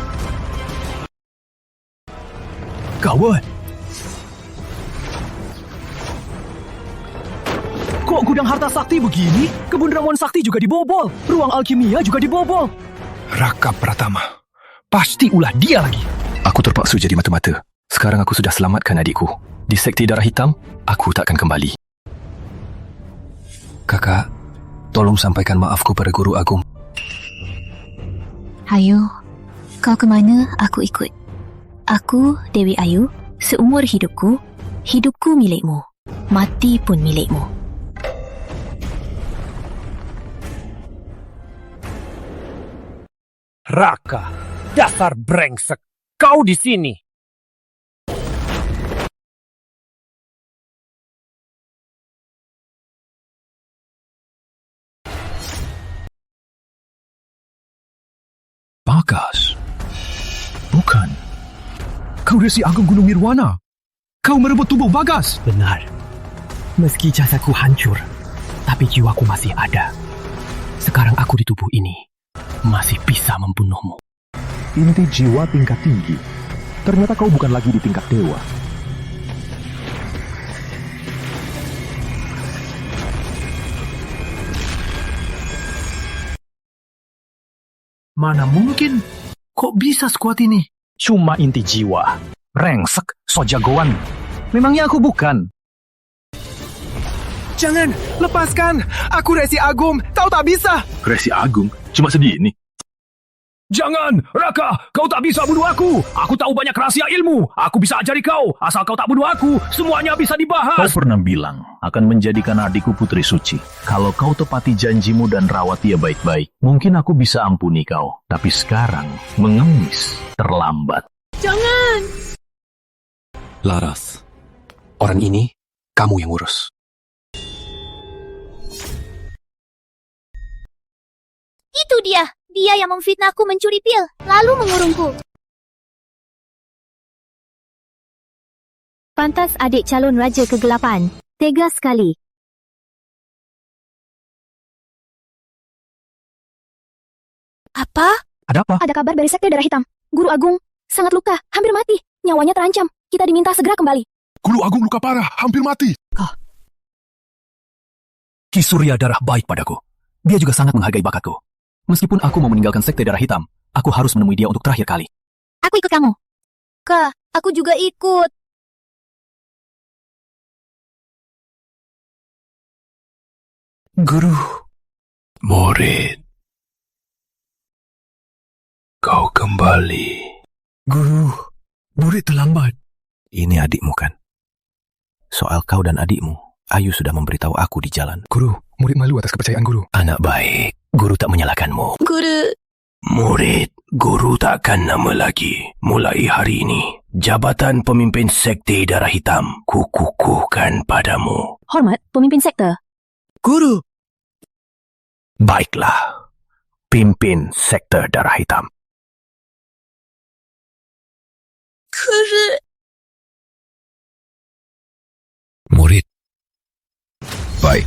Kawan. Kok gudang harta sakti begini? Kebun ramuan sakti juga dibobol. Ruang alkimia juga dibobol. Raka Pratama. Pasti ulah dia lagi. Aku terpaksa jadi mata-mata. Sekarang aku sudah selamatkan adikku. Di Sekte Darah Hitam, aku takkan kembali. Kakak, tolong sampaikan maafku pada Guru Agung. Ayu, kau kemana aku ikut. Aku, Dewi Ayu, seumur hidupku milikmu. Mati pun milikmu. Raka, dasar brengsek. Kau di sini. Bagas. Bukan. Kau Resi Agung Gunung Nirwana. Kau merebut tubuh Bagas. Benar. Meski jasadku hancur, tapi jiwaku masih ada. Sekarang aku di tubuh ini masih bisa membunuhmu. Inti jiwa tingkat tinggi. Ternyata kau bukan lagi di tingkat dewa. Mana mungkin? Kok bisa sekuat ini? Cuma inti jiwa. Rengsek, so jagoan. Memangnya aku bukan? Jangan, lepaskan. Aku Resi Agung, kau tak bisa. Resi Agung? Cuma segini. Jangan, Raka, kau tak bisa bunuh aku. Aku tahu banyak rahasia ilmu. Aku bisa ajari kau. Asal kau tak bunuh aku, semuanya bisa dibahas. Kau pernah bilang akan menjadikan adikku putri suci. Kalau kau tepati janjimu dan rawat dia baik-baik, mungkin aku bisa ampuni kau. Tapi sekarang, mengemis, terlambat. Jangan! Laras, orang ini kamu yang urus. Itu dia. Dia yang memfitnahku mencuri pil, lalu mengurungku. Pantas adik calon raja kegelapan. Tega sekali. Apa? Ada apa? Ada kabar dari Sekte Darah Hitam. Guru Agung sangat luka, hampir mati. Nyawanya terancam. Kita diminta segera kembali. Guru Agung luka parah, hampir mati. Ki Surya Darah baik padaku. Dia juga sangat menghargai bakatku. Meskipun aku mau meninggalkan Sekte Darah Hitam, aku harus menemui dia untuk terakhir kali. Aku ikut kamu. Kak, aku juga ikut. Guru. Murid. Kau kembali. Guru, murid terlambat. Ini adikmu kan? Soal kau dan adikmu, Ayu sudah memberitahu aku di jalan. Guru, murid malu atas kepercayaan guru. Anak baik, guru tak menyalahkanmu. Guru... Murid, guru takkan nama lagi. Mulai hari ini, jabatan pemimpin Sekte Darah Hitam kukukuhkan padamu. Hormat, pemimpin sekte. Guru. Baiklah, pimpin Sekte Darah Hitam. Guru... Murid. Baik.